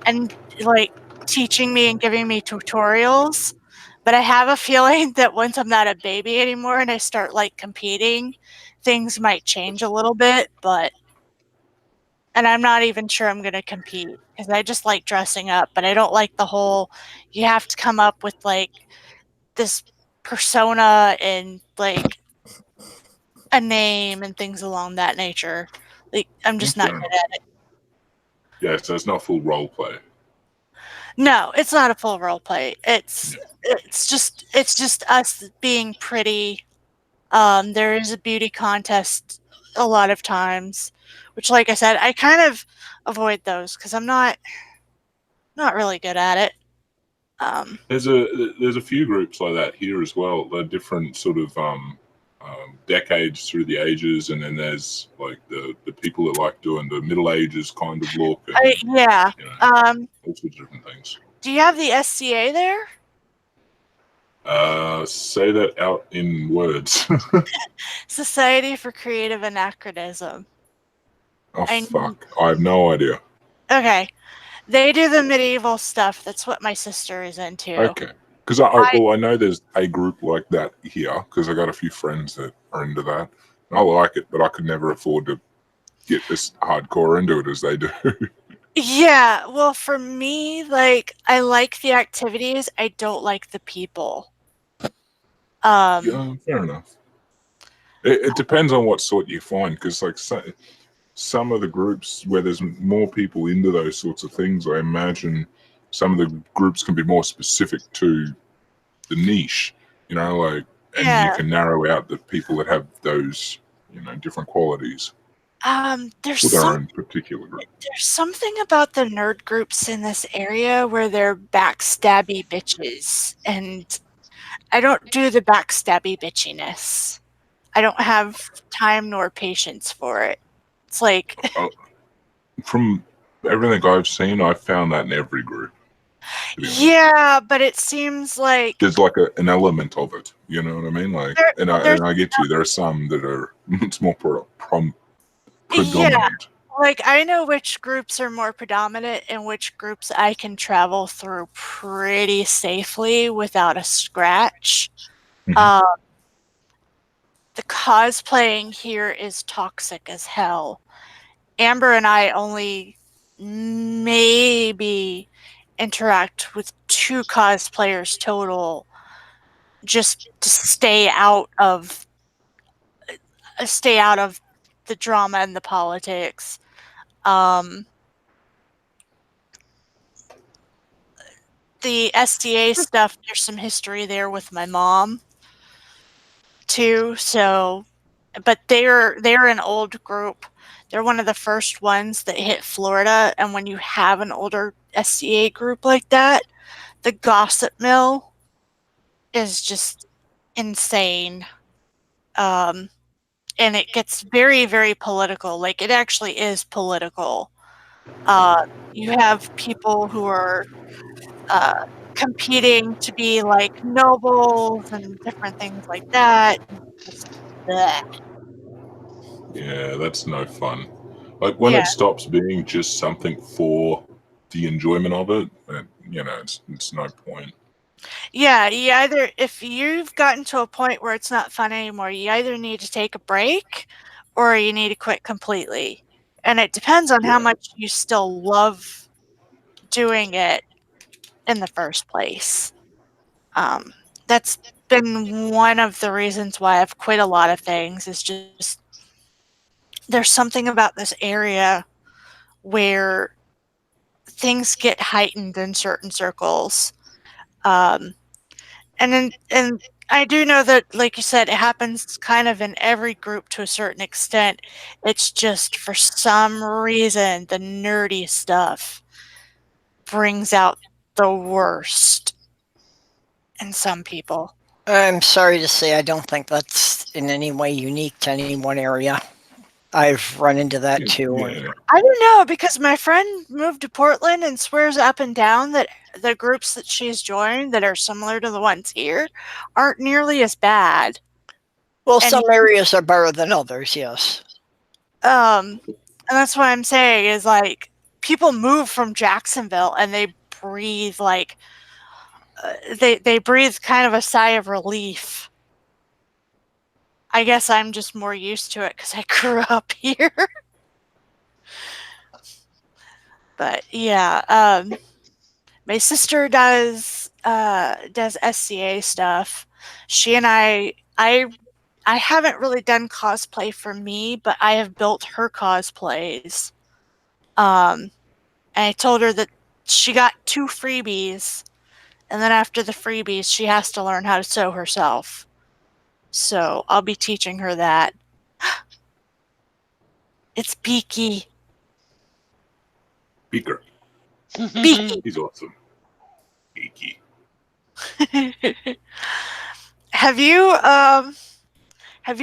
and like teaching me and giving me tutorials. But I have a feeling that once I'm not a baby anymore and I start like competing, things might change a little bit, and I'm not even sure I'm going to compete because I just like dressing up, but I don't like the whole you have to come up with like this persona and like a name and things along that nature. Like, I'm just not Fair good enough. at it. Yeah, so it's not full role play. No, it's not a full role play. It's just us being pretty. There is a beauty contest a lot of times, which, like I said, I kind of avoid those because I'm not really good at it. There's a few groups like that here as well. They're different sort of decades through the ages, and then there's like the people that like doing the Middle Ages kind of look. And, yeah. all sorts of different things. Do you have the SCA there? Say that out in words. Society for Creative Anachronism. Oh, fuck. I have no idea. Okay. They do the medieval stuff. That's what my sister is into. Okay. Because I know there's a group like that here, because I got a few friends that are into that. I like it, but I could never afford to get as hardcore into it as they do. Yeah, well, for me, like, I like the activities. I don't like the people. Yeah, fair enough. It depends on what sort you find, because like some of the groups where there's more people into those sorts of things, I imagine some of the groups can be more specific to the niche, like, and you can narrow out the people that have those, different qualities. There's for their own particular group. there's something about the nerd groups in this area where they're backstabby bitches, and I don't do the backstabby bitchiness. I don't have time nor patience for it. It's like, From everything I've seen, I've found that in every group. to be honest. yeah, but it seems like There's like an element of it. You know what I mean? Like, and I get you. There are some that are it's more predominant. like I know which groups are more predominant and which groups I can travel through pretty safely without a scratch. Mhm. The cosplaying here is toxic as hell. Amber and I only maybe interact with 2 cosplayers total, just to stay out of the drama and the politics. The SDA stuff, there's some history there with my mom too. So, but they're an old group. They're one of the first ones that hit Florida, and when you have an older SDA group like that, the gossip mill is just insane. And it gets very, very political. Like, it actually is political. You have people who are competing to be like nobles and different things like that. Just, bleh. Yeah, that's no fun. Like when Yeah. it stops being just something for the enjoyment of it, it's no point. Yeah, you either, if you've gotten to a point where it's not fun anymore, you either need to take a break or you need to quit completely. And it depends on how Yeah. much you still love doing it in the first place. That's been one of the reasons why I've quit a lot of things, is just there's something about this area where things get heightened in certain circles. And I do know that, like you said, it happens kind of in every group to a certain extent. It's just for some reason the nerdy stuff brings out the worst in some people. I'm sorry to say I don't think that's in any way unique to any one area. I've run into that too. Yeah. I don't know, because my friend moved to Portland and swears up and down that the groups that she's joined that are similar to the ones here aren't nearly as bad. Well, And some areas are better than others, yes. and that's what I'm saying is, like, people move from Jacksonville and they breathe like they breathe kind of a sigh of relief. I guess I'm just more used to it because I grew up here. But yeah, my sister does SCA stuff. She and I haven't really done cosplay for me, but I have built her cosplays. And I told her that she got 2 freebies, and then after the freebies, she has to learn how to sew herself. So I'll be teaching her that. It's Beaky. Beaker. Beaky. He's awesome. Beaky. Have you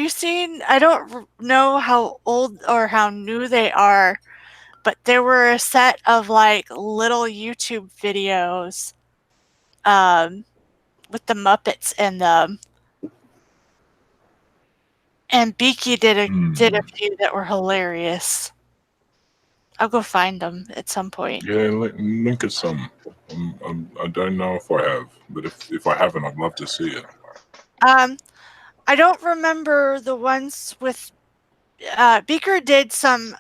seen, I don't know how old or how new they are, but there were a set of like little YouTube videos with the Muppets in them. And Beaky did a few that were hilarious. I'll go find them at some point. Yeah, link us some. I don't know if I have, but if I haven't, I'd love to see it. I don't remember the ones with Beaker did some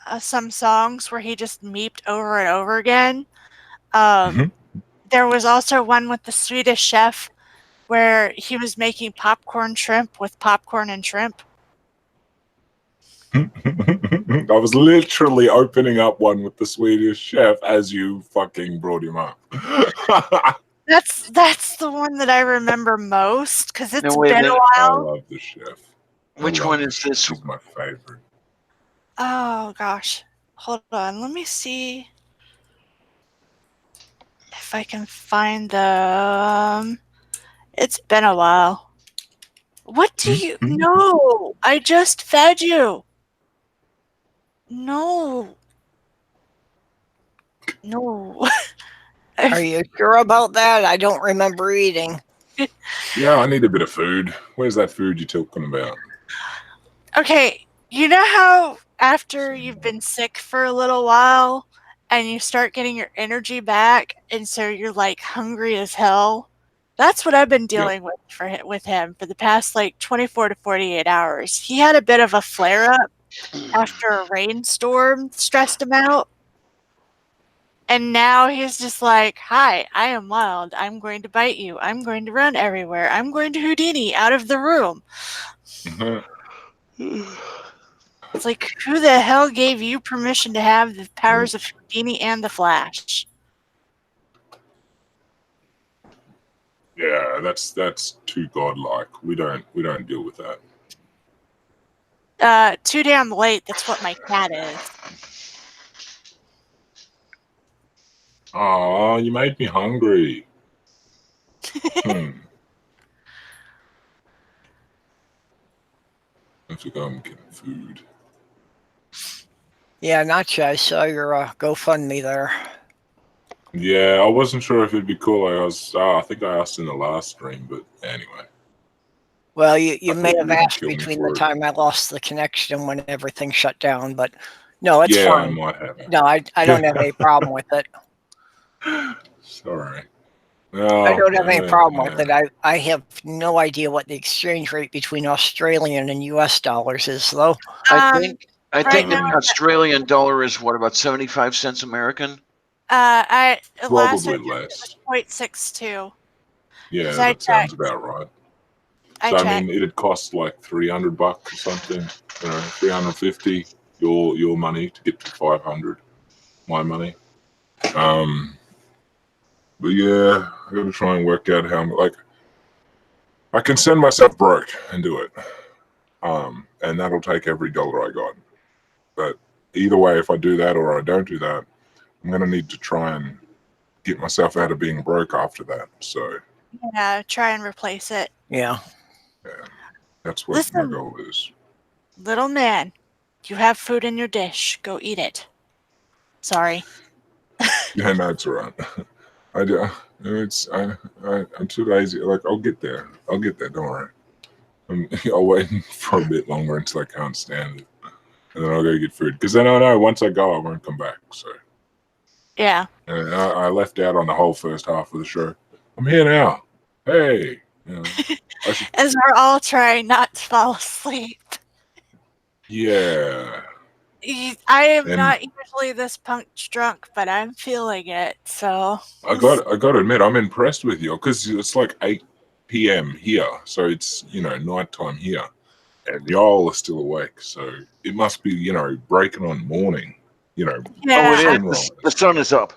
songs where he just meeped over and over again. There was also one with the Swedish chef where he was making popcorn shrimp with popcorn and shrimp. I was literally opening up one with the Swedish chef as you fucking brought him up. That's the one that I remember most because it's No, wait a been a minute. I while. love the chef. Which one is this? He's my favorite. Oh gosh. Hold on. Let me see if I can find the. It's been a while. What do you. No! I just fed you! No. No. Are you sure about that? I don't remember eating. Yeah, I need a bit of food. Where's that food you're talking about? Okay, you know how after you've been sick for a little while and you start getting your energy back, and so you're like hungry as hell? That's what I've been dealing with him for the past like 24 to 48 hours. He had a bit of a flare up after a rainstorm stressed him out. And now he's just like, "Hi, I am wild. I'm going to bite you. I'm going to run everywhere. I'm going to Houdini out of the room." It's like, who the hell gave you permission to have the powers of Houdini and the Flash? Yeah, that's too godlike. We don't deal with that. Too damn late. That's what my cat is. Oh, you made me hungry. I have to go and get food. Yeah, Nacho, I saw your GoFundMe there. Yeah, I wasn't sure if it'd be cool. I think I asked in the last stream, but anyway. Well, you I may thought have you wouldn't asked kill me between for the it. time I lost the connection when everything shut down, but no, it's Yeah, I fine. might have. No, I don't have any problem with it. Sorry. I don't have any problem with yeah. it. I have no idea what the exchange rate between Australian and US dollars is, though. I think right the now, Australian dollar is what, about 75 cents American? last I Probably checked, it less. was 0.62. Yeah, 'Cause I that sounds checked. about right. I So I checked. mean, it'd cost like $300 or something. You know, 350 your money to get to 500. My money. But yeah, I gotta try and work out how. Like, I can send myself broke and do it. And that'll take every dollar I got. But either way, if I do that or I don't do that, I'm gonna need to try and get myself out of being broke after that. So Yeah, try and replace it. Yeah. that's what my Listen, goal is. little man, you have food in your dish. Go eat it. Sorry. Yeah, no, it's alright. I'm too lazy. Like, I'll get there. Don't worry. I'll wait for a bit longer until I can't stand it, and then I'll go get food. Because then I know once I go, I won't come back. So Yeah. and I left out on the whole first half of the show. I'm here now. Hey, you know, I should. As we're all trying not to fall asleep. Yeah. I am And not usually this punch drunk, but I'm feeling it. So I got to admit, I'm impressed with you because it's like 8 p.m. here, so it's nighttime here, and y'all are still awake. So it must be breaking on morning. Oh, yeah, it sunrise. is. The sun is up.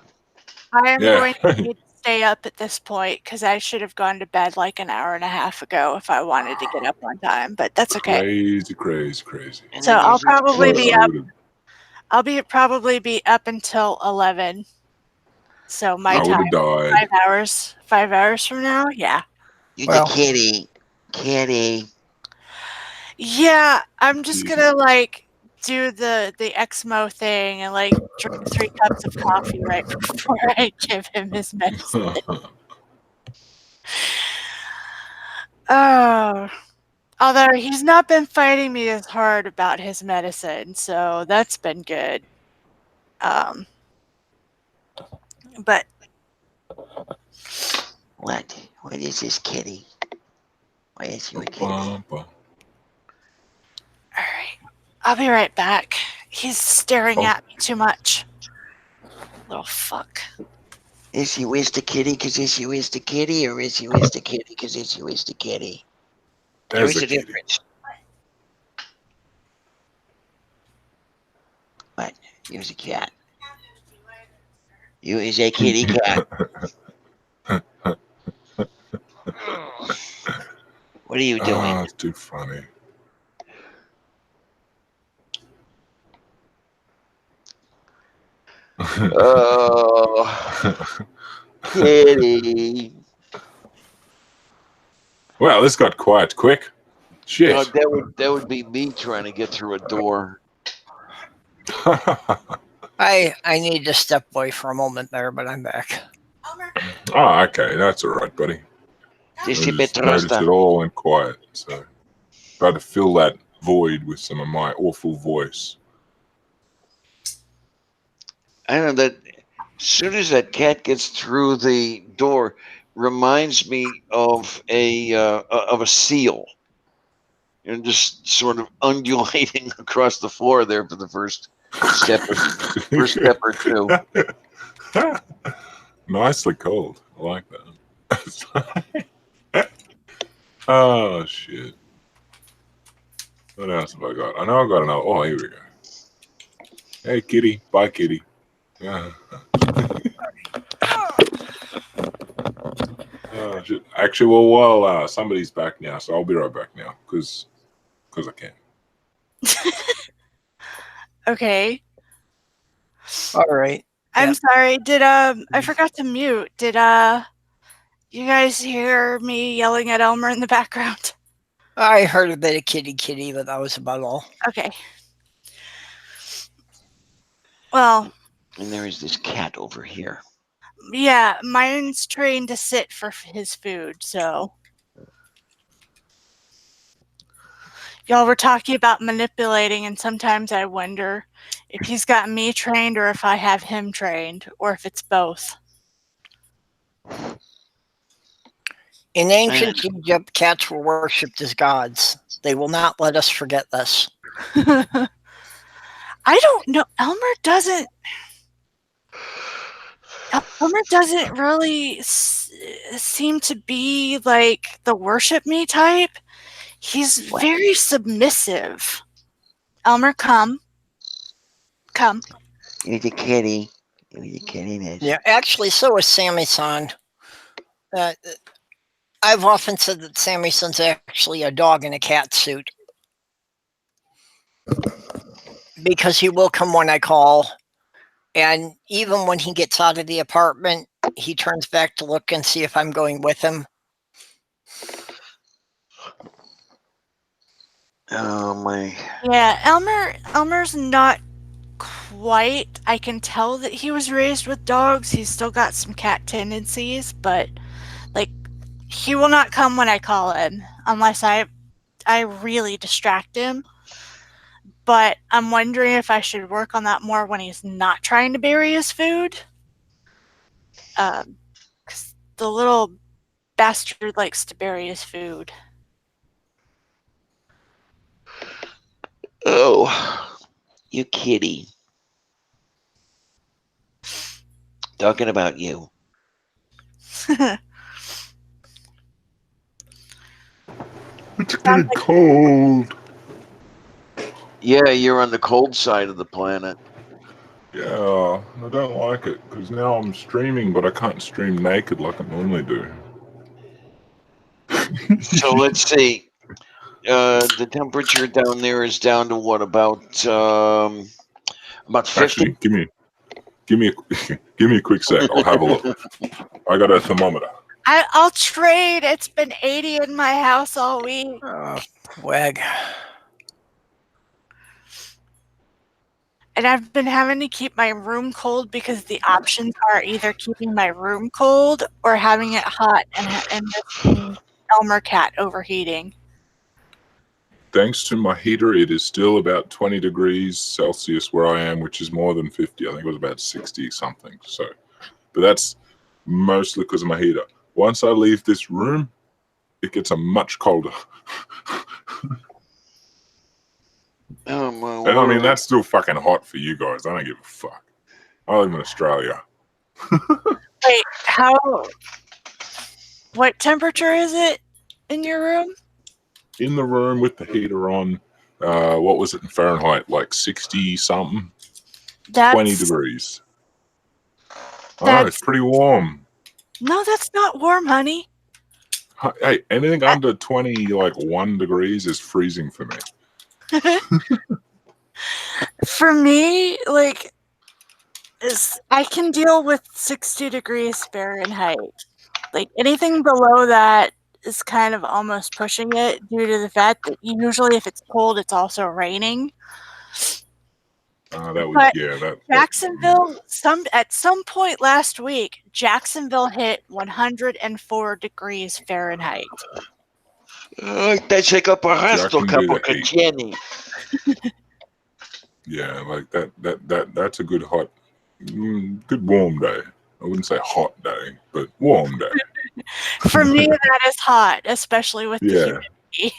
I am Yeah. going to need to stay up at this point because I should have gone to bed like an hour and a half ago if I wanted to get up on time. But that's okay. Crazy. And So then I'll there's this probably kid. be up. I'll probably be up until 11. So my I would time, have died. 5 hours. 5 hours from now, yeah. You Well. the kitty. Yeah, I'm just Jeez. gonna like do the Exmo thing and like drink 3 cups of coffee right before I give him his medicine. Oh, although he's not been fighting me as hard about his medicine, so that's been good. But What? What is this kitty? Why is you a kitty? all right, I'll be right back. He's staring at me too much. Little fuck. Is he with the kitty because is he with the kitty, or is he with the kitty because is he with the kitty? There's There's the a kitty. difference. What? You's a cat. You is a kitty cat. What are you doing? Oh, it's too funny. Oh, kitty. Well, this got quiet quick. Shit. No, that would be me trying to get through a door. I need to step away for a moment there, but I'm back. Oh, okay, that's all right, buddy. I Ti just si noticed Petrasta. it all went quiet, so tried to fill that void with some of my awful voice. I don't know that. As soon as that cat gets through the door, reminds me of a seal, and just sort of undulating across the floor there for the first step or two. Nicely called. I like that. Oh shit. What else have I got? I know I got another. Oh, here we go. Hey, kitty. Bye, kitty. Yeah. Oh, shit. Actually, well, somebody's back now, so I'll be right back now, because I can. Okay. All right. I'm Yeah. sorry. Did I forgot to mute. Did you guys hear me yelling at Elmer in the background? I heard a bit of kitty, but that was about all. Okay. Well, And there is this cat over here. yeah, mine's trained to sit for his food, so. Y'all were talking about manipulating, and sometimes I wonder if he's got me trained or if I have him trained, or if it's both. In ancient Egypt, cats were worshipped as gods. They will not let us forget this. I don't know. Elmer doesn't really seem to be like the worship me type. He's very submissive. Elmer, come. Here's a kitty. Here's a kitty. Yeah, actually, so is Sammy-san. I've often said that Sammy-san's actually a dog in a cat suit. Because he will come when I call. And even when he gets out of the apartment, he turns back to look and see if I'm going with him. Oh my. Yeah, Elmer's not quite. I can tell that he was raised with dogs. He's still got some cat tendencies, but like he will not come when I call him unless I really distract him. But I'm wondering if I should work on that more when he's not trying to bury his food. 'Cause the little bastard likes to bury his food. Oh, you kitty. Talking about you. It's getting cold. Yeah, you're on the cold side of the planet. Yeah, I don't like it, because now I'm streaming, but I can't stream naked like I normally do. So let's see. The temperature down there is down to what, about 50? Actually, give me a quick sec. I'll have a look. I got a thermometer. I'll trade. It's been 80 in my house all week. Wag. And I've been having to keep my room cold because the options are either keeping my room cold or having it hot and risking Elmer cat overheating. Thanks to my heater, it is still about 20 degrees Celsius where I am, which is more than 50. I think it was about 60 something. So, but that's mostly because of my heater. Once I leave this room, it gets a much colder. Oh my And I mean, word. that's still fucking hot for you guys. I don't give a fuck. I live in Australia. Wait, what temperature is it in your room? In the room with the heater on, what was it in Fahrenheit? Like 60 something? 20 degrees. Oh, it's pretty warm. No, that's not warm, honey. Hey, anything under 20, like 1 degrees is freezing for me. For me, like, is I can deal with 60 degrees Fahrenheit. Like anything below that is kind of almost pushing it due to the fact that usually if it's cold, it's also raining. That would, But yeah, that. Jacksonville, at some point last week, Jacksonville hit 104 degrees Fahrenheit. Te sei che Jack can do the che heat. tieni. Yeah, like that's a good hot, good warm day. I wouldn't say hot day, but warm day. For me, that is hot, especially with the Yeah. humidity.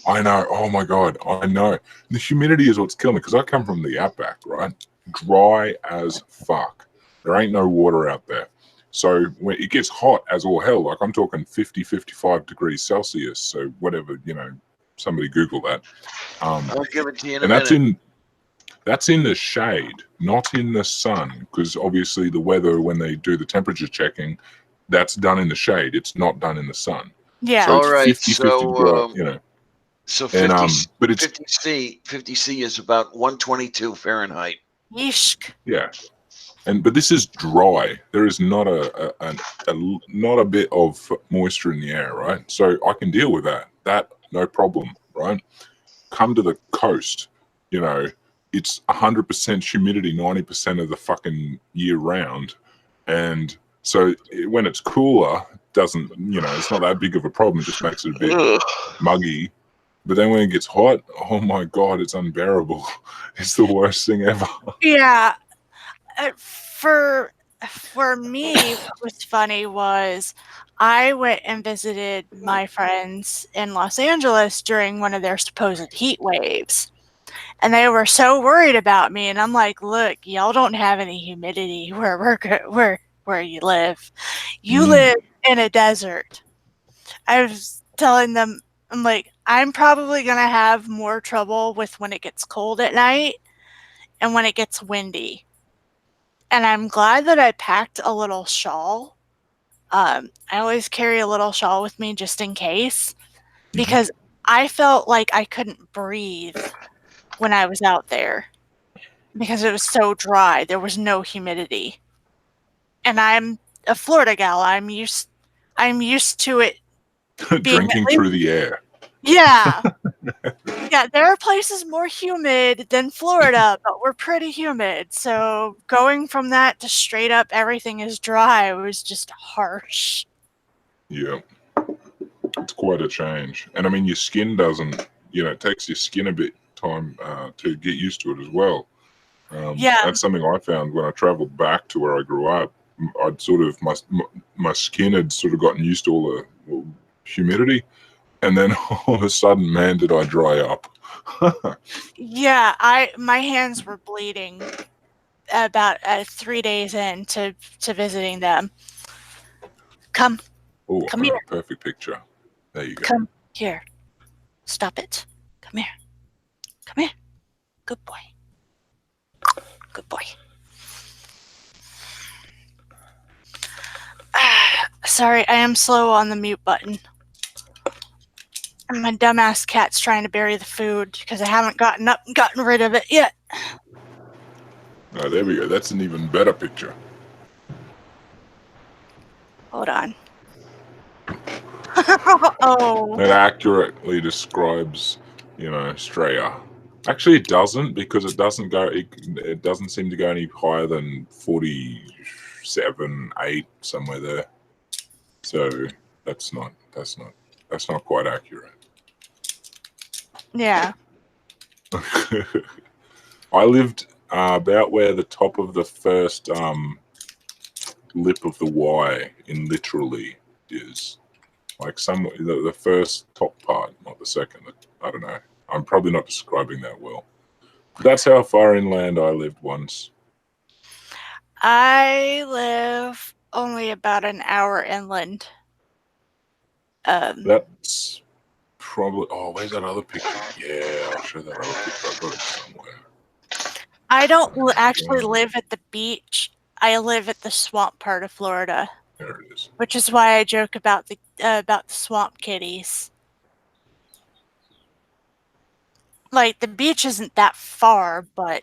I know. Oh my god, I know. The humidity is what's killing me because I come from the outback, right? Dry as fuck. There ain't no water out there. So when it gets hot as all hell, like I'm talking 50, 55 degrees Celsius. So whatever, somebody Google that. I'll give it to you in a And minute. that's in the shade, not in the sun, because obviously the weather, when they do the temperature checking, that's done in the shade. It's not done in the sun. Yeah. So it's All right, 50, 50 degree, So and 50, but it's 50C is about 122 Fahrenheit. Yeesh. yeah, but this is dry. There is not not a bit of moisture in the air, right? So I can deal with that. That no problem, right? Come to the coast, it's 100% humidity 90% of the fucking year round, and so when it's cooler, doesn't it's not that big of a problem. It just makes it a bit Ugh. muggy. But then when it gets hot, oh my god, it's unbearable. It's the worst thing ever. Yeah. For me, what was funny was I went and visited my friends in Los Angeles during one of their supposed heat waves. And they were so worried about me, and I'm like, "Look, y'all don't have any humidity where you live. You live in a desert." I was telling them, I'm like, "I'm probably gonna have more trouble with when it gets cold at night and when it gets windy." And I'm glad that I packed a little shawl. I always carry a little shawl with me just in case, because I felt like I couldn't breathe when I was out there because it was so dry. There was no humidity. And I'm a Florida gal. I'm used to it being Drinking through the air. Yeah. Yeah, there are places more humid than Florida, but we're pretty humid. So going from that to straight up everything is dry was just harsh. Yeah, it's quite a change. And I mean, your skin doesn't, it takes your skin a bit time to get used to it as well. Yeah. That's something I found when I traveled back to where I grew up. I'd sort of, my skin had sort of gotten used to all the humidity. And then all of a sudden, man, did I dry up. Yeah, my hands were bleeding about 3 days into visiting them. Come Oh, here. perfect picture. There you go. Come here. Stop it. Come here. Come here. Good boy. Good boy. Sorry, I am slow on the mute button. My dumbass cat's trying to bury the food because I haven't gotten up and gotten rid of it yet. Oh, there we go. That's an even better picture. Hold on. Oh. That accurately describes, Straya. Actually, it doesn't, because it doesn't go. It doesn't seem to go any higher than 47, 8, somewhere there. So that's not quite accurate. Yeah. I lived about where the top of the first lip of the Y in literally is. Like the first top part, not the second. I don't know. I'm probably not describing that well. That's how far inland I lived once. I live only about an hour inland. That's probably. Oh, where's that other picture? Yeah, I'll show that other picture. I've got it somewhere. I don't actually live at the beach. I live at the swamp part of Florida. There it is. Which is why I joke about the swamp kitties. Like, the beach isn't that far, but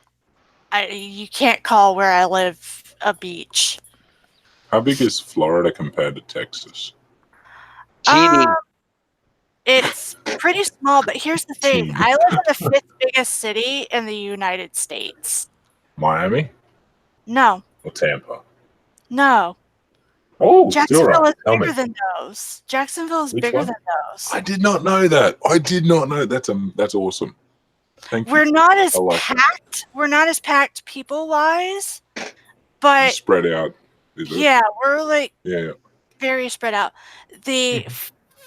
You can't call where I live a beach. How big is Florida compared to Texas? Teeny. It's pretty small, but here's the thing. Teeny. I live in the 5th biggest city in the United States. Miami No, or Tampa? no. Oh, Jacksonville Dura. is Tell bigger me. than those. Jacksonville is Which bigger one? than those. I did not know that. I did not know. That's awesome. Thank We're you. not as I like that. packed. We're not as packed people-wise, You but spread out. Is it? yeah, we're like Yeah. very spread out. The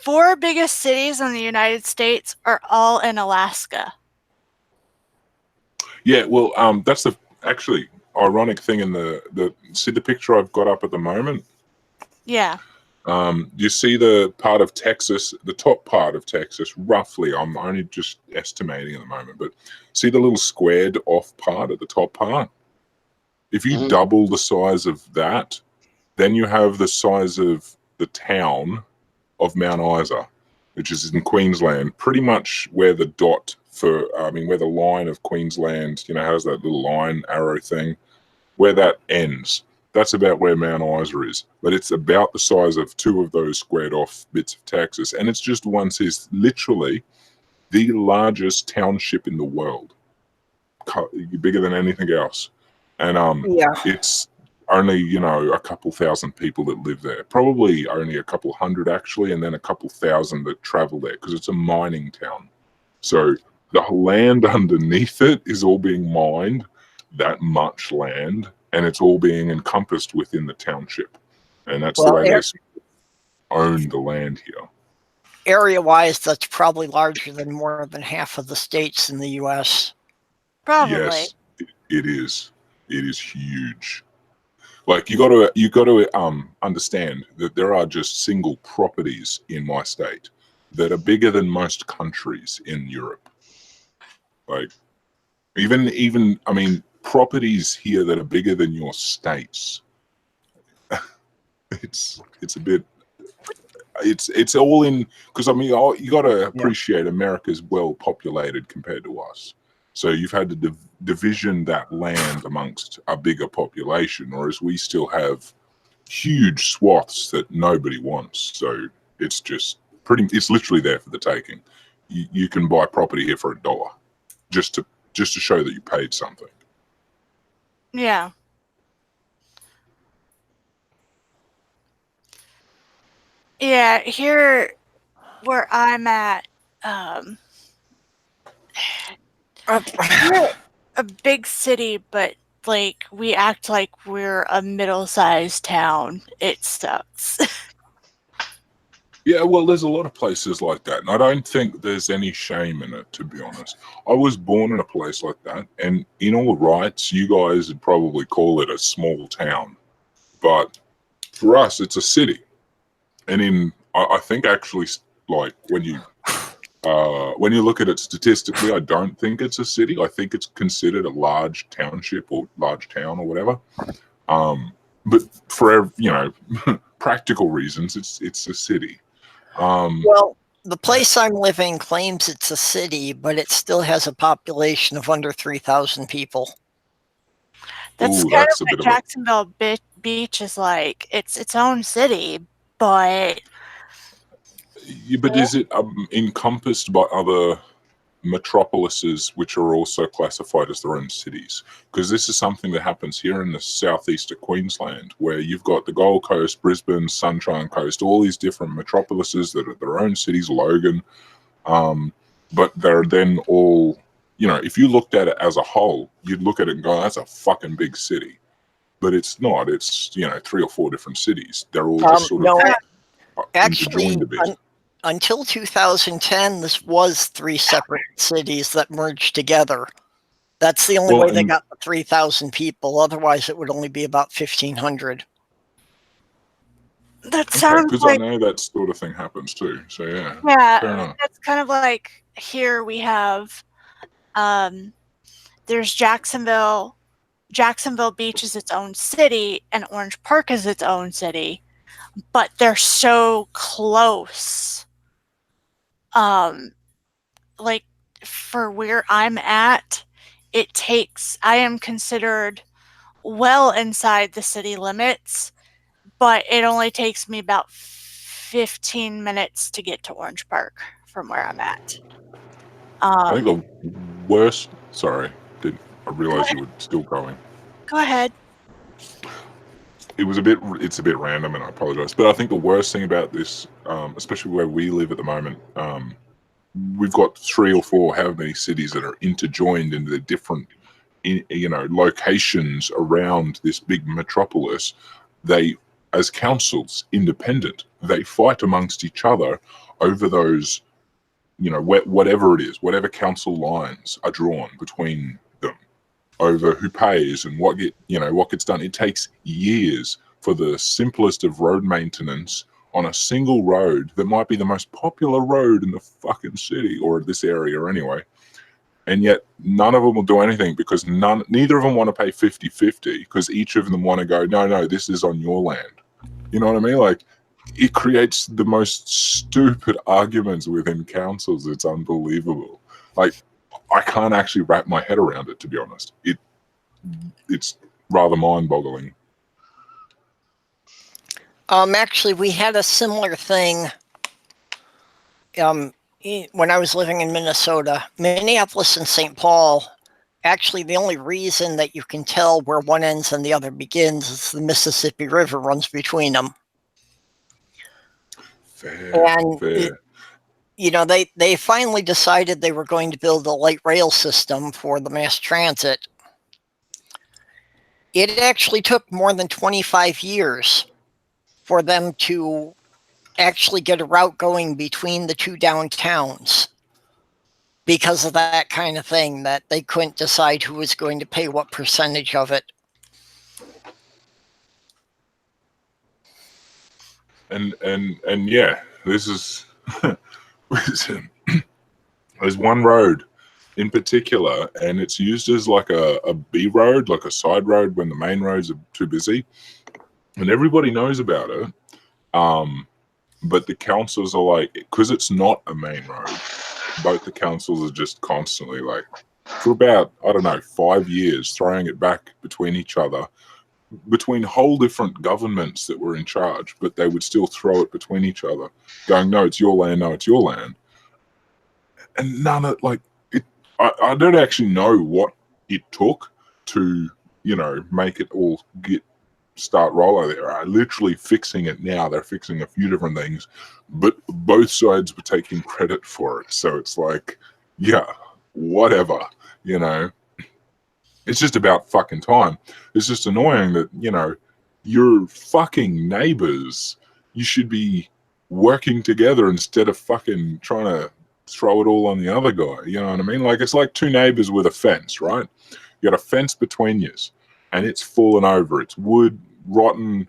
4 biggest cities in the United States are all in Alaska. Yeah. Well, that's the actually ironic thing in the see the picture I've got up at the moment. Yeah. You see the part of Texas, the top part of Texas, roughly. I'm only just estimating at the moment, but see the little squared off part at the top part. If you double the size of that, then you have the size of the town of Mount Isa, which is in Queensland, pretty much where the dot where the line of Queensland, has that little line arrow thing, where that ends. That's about where Mount Isa is, but it's about the size of 2 of those squared off bits of Texas, and it's just it's literally the largest township in the world, bigger than anything else, and Yeah. it's only a couple thousand people that live there, probably only a couple hundred actually, and then a couple thousand that travel there because it's a mining town. So the land underneath it is all being mined, that much land, and it's all being encompassed within the township, and that's the Well, way they own the land here. area-wise, that's probably larger than more than half of the states in the U.S. Probably. Yes, it is. It is huge. Like you got to understand that there are just single properties in my state that are bigger than most countries in Europe. Like even I mean properties here that are bigger than your states. It's a bit. It's all in because I mean you got to appreciate America's well populated compared to us. So you've had to division that land amongst a bigger population, whereas we still have huge swaths that nobody wants. So it's just it's literally there for the taking. You can buy property here for $1 just to show that you paid something. Yeah. Yeah, here where I'm at, we're a big city, but like we act like we're a middle-sized town. It sucks. Yeah, well, there's a lot of places like that, and I don't think there's any shame in it, to be honest. I was born in a place like that, and in all rights, you guys would probably call it a small town, but for us, it's a city. And I think actually, like when you look at it statistically, I don't think it's a city. I think it's considered a large township or large town or whatever. But for practical reasons, it's a city. Well, the place I'm living claims it's a city, but it still has a population of under 3,000 people. That's Ooh, kind that's of a what bit of a Jacksonville Beach is like. It's its own city, but but is it encompassed by other metropolises which are also classified as their own cities? Because this is something that happens here in the southeast of Queensland, where you've got the Gold Coast, Brisbane, Sunshine Coast, all these different metropolises that are their own cities, Logan, but they're then all, if you looked at it as a whole, you'd look at it and go, that's a fucking big city. But it's not. It's 3 or 4 different cities. They're all just sort No, of actually, interjoined a bit. until 2010, this was 3 separate cities that merged together. That's the only way they got the 3,000 people. Otherwise, it would only be about 1,500. that sounds Because like I know that sort of thing happens too. So yeah. Fair yeah, enough. that's kind of like here we have there's Jacksonville. Jacksonville Beach is its own city, and Orange Park is its own city, but they're so close. Like for where I'm at, I am considered well inside the city limits, but it only takes me about 15 minutes to get to Orange Park from where I'm at. I think the worst. Sorry, I realized ahead. you were still going. Go ahead. It's a bit random, and I apologize. But I think the worst thing about this, especially where we live at the moment, we've got 3 or 4, however many cities that are interjoined into the different, locations around this big metropolis. They, as councils, independent, they fight amongst each other over those, whatever it is, whatever council lines are drawn between them over who pays and what gets done. It takes years for the simplest of road maintenance on a single road that might be the most popular road in the fucking city or this area anyway. And yet none of them will do anything because neither of them want to pay 50-50 because each of them want to go, no, this is on your land. You know what I mean? Like, it creates the most stupid arguments within councils. It's unbelievable. Like, I can't actually wrap my head around it, to be honest. It's rather mind-boggling. Actually, we had a similar thing when I was living in Minnesota. Minneapolis and St. Paul, actually, the only reason that you can tell where one ends and the other begins is the Mississippi River runs between them. Fair. They finally decided they were going to build a light rail system for the mass transit. It actually took more than 25 years for them to actually get a route going between the 2 downtowns because of that kind of thing, that they couldn't decide who was going to pay what percentage of it. And yeah, this is there's one road in particular, and it's used as like a B road, like a side road when the main roads are too busy, and everybody knows about it. But the councils are like, because it's not a main road, both the councils are just constantly like, for about, I don't know, 5 years, throwing it back between each other, between whole different governments that were in charge, but they would still throw it between each other, going, no, it's your land, no, it's your land. And none of, like, I don't actually know what it took to, make it all start rolling there. Literally fixing it now. They're fixing a few different things, but both sides were taking credit for it. So it's like, yeah, whatever, It's just about fucking time. It's just annoying that, your fucking neighbors, you should be working together instead of fucking trying to throw it all on the other guy. You know what I mean? Like, it's like 2 neighbors with a fence, right? You got a fence between you, and it's fallen over. It's wood, rotten,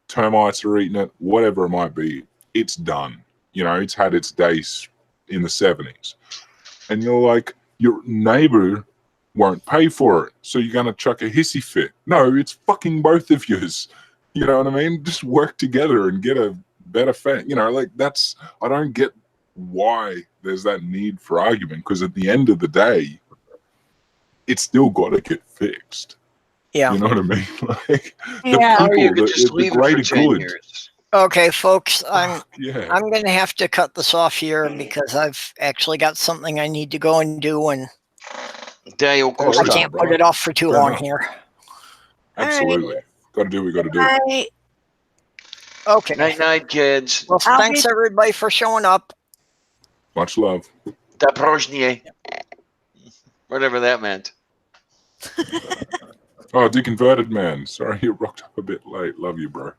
termites are eating it, whatever it might be. It's done. It's had its days in the 70s. And you're like, your neighbor won't pay for it, so you're going to chuck a hissy fit. No, it's fucking both of yous. You know what I mean? Just work together and get a better fence. I don't get why there's that need for argument, because at the end of the day, it's still got to get fixed. Yeah. You know what I mean? Like, Yeah. Or you could the just leave it for greater 10 good. years. Okay, folks, I'm Yeah. going to have to cut this off here because I've actually got something I need to go and do, and Dale I Costa. can't put it off for too Fair long enough. here. Absolutely. Got to do what we got to do. Right. Okay. Night, kids. Well, I'll thanks be- everybody for showing up. Much love. Da prožnje. Whatever that meant. Oh, deconverted man. Sorry you rocked up a bit late. Love you, bro.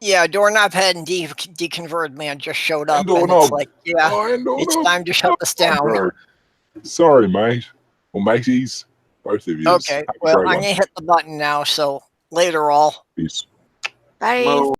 Yeah, Doorknob Head and Deconverted Man just showed up, And and it's Doorknob. like, yeah, Oh, and it's Doorknob. time to shut this down. Bro. Sorry, mate. Or mateys. Both of you. Okay, well, I'm going to hit the button now, so later all. Peace. Bye. Mo.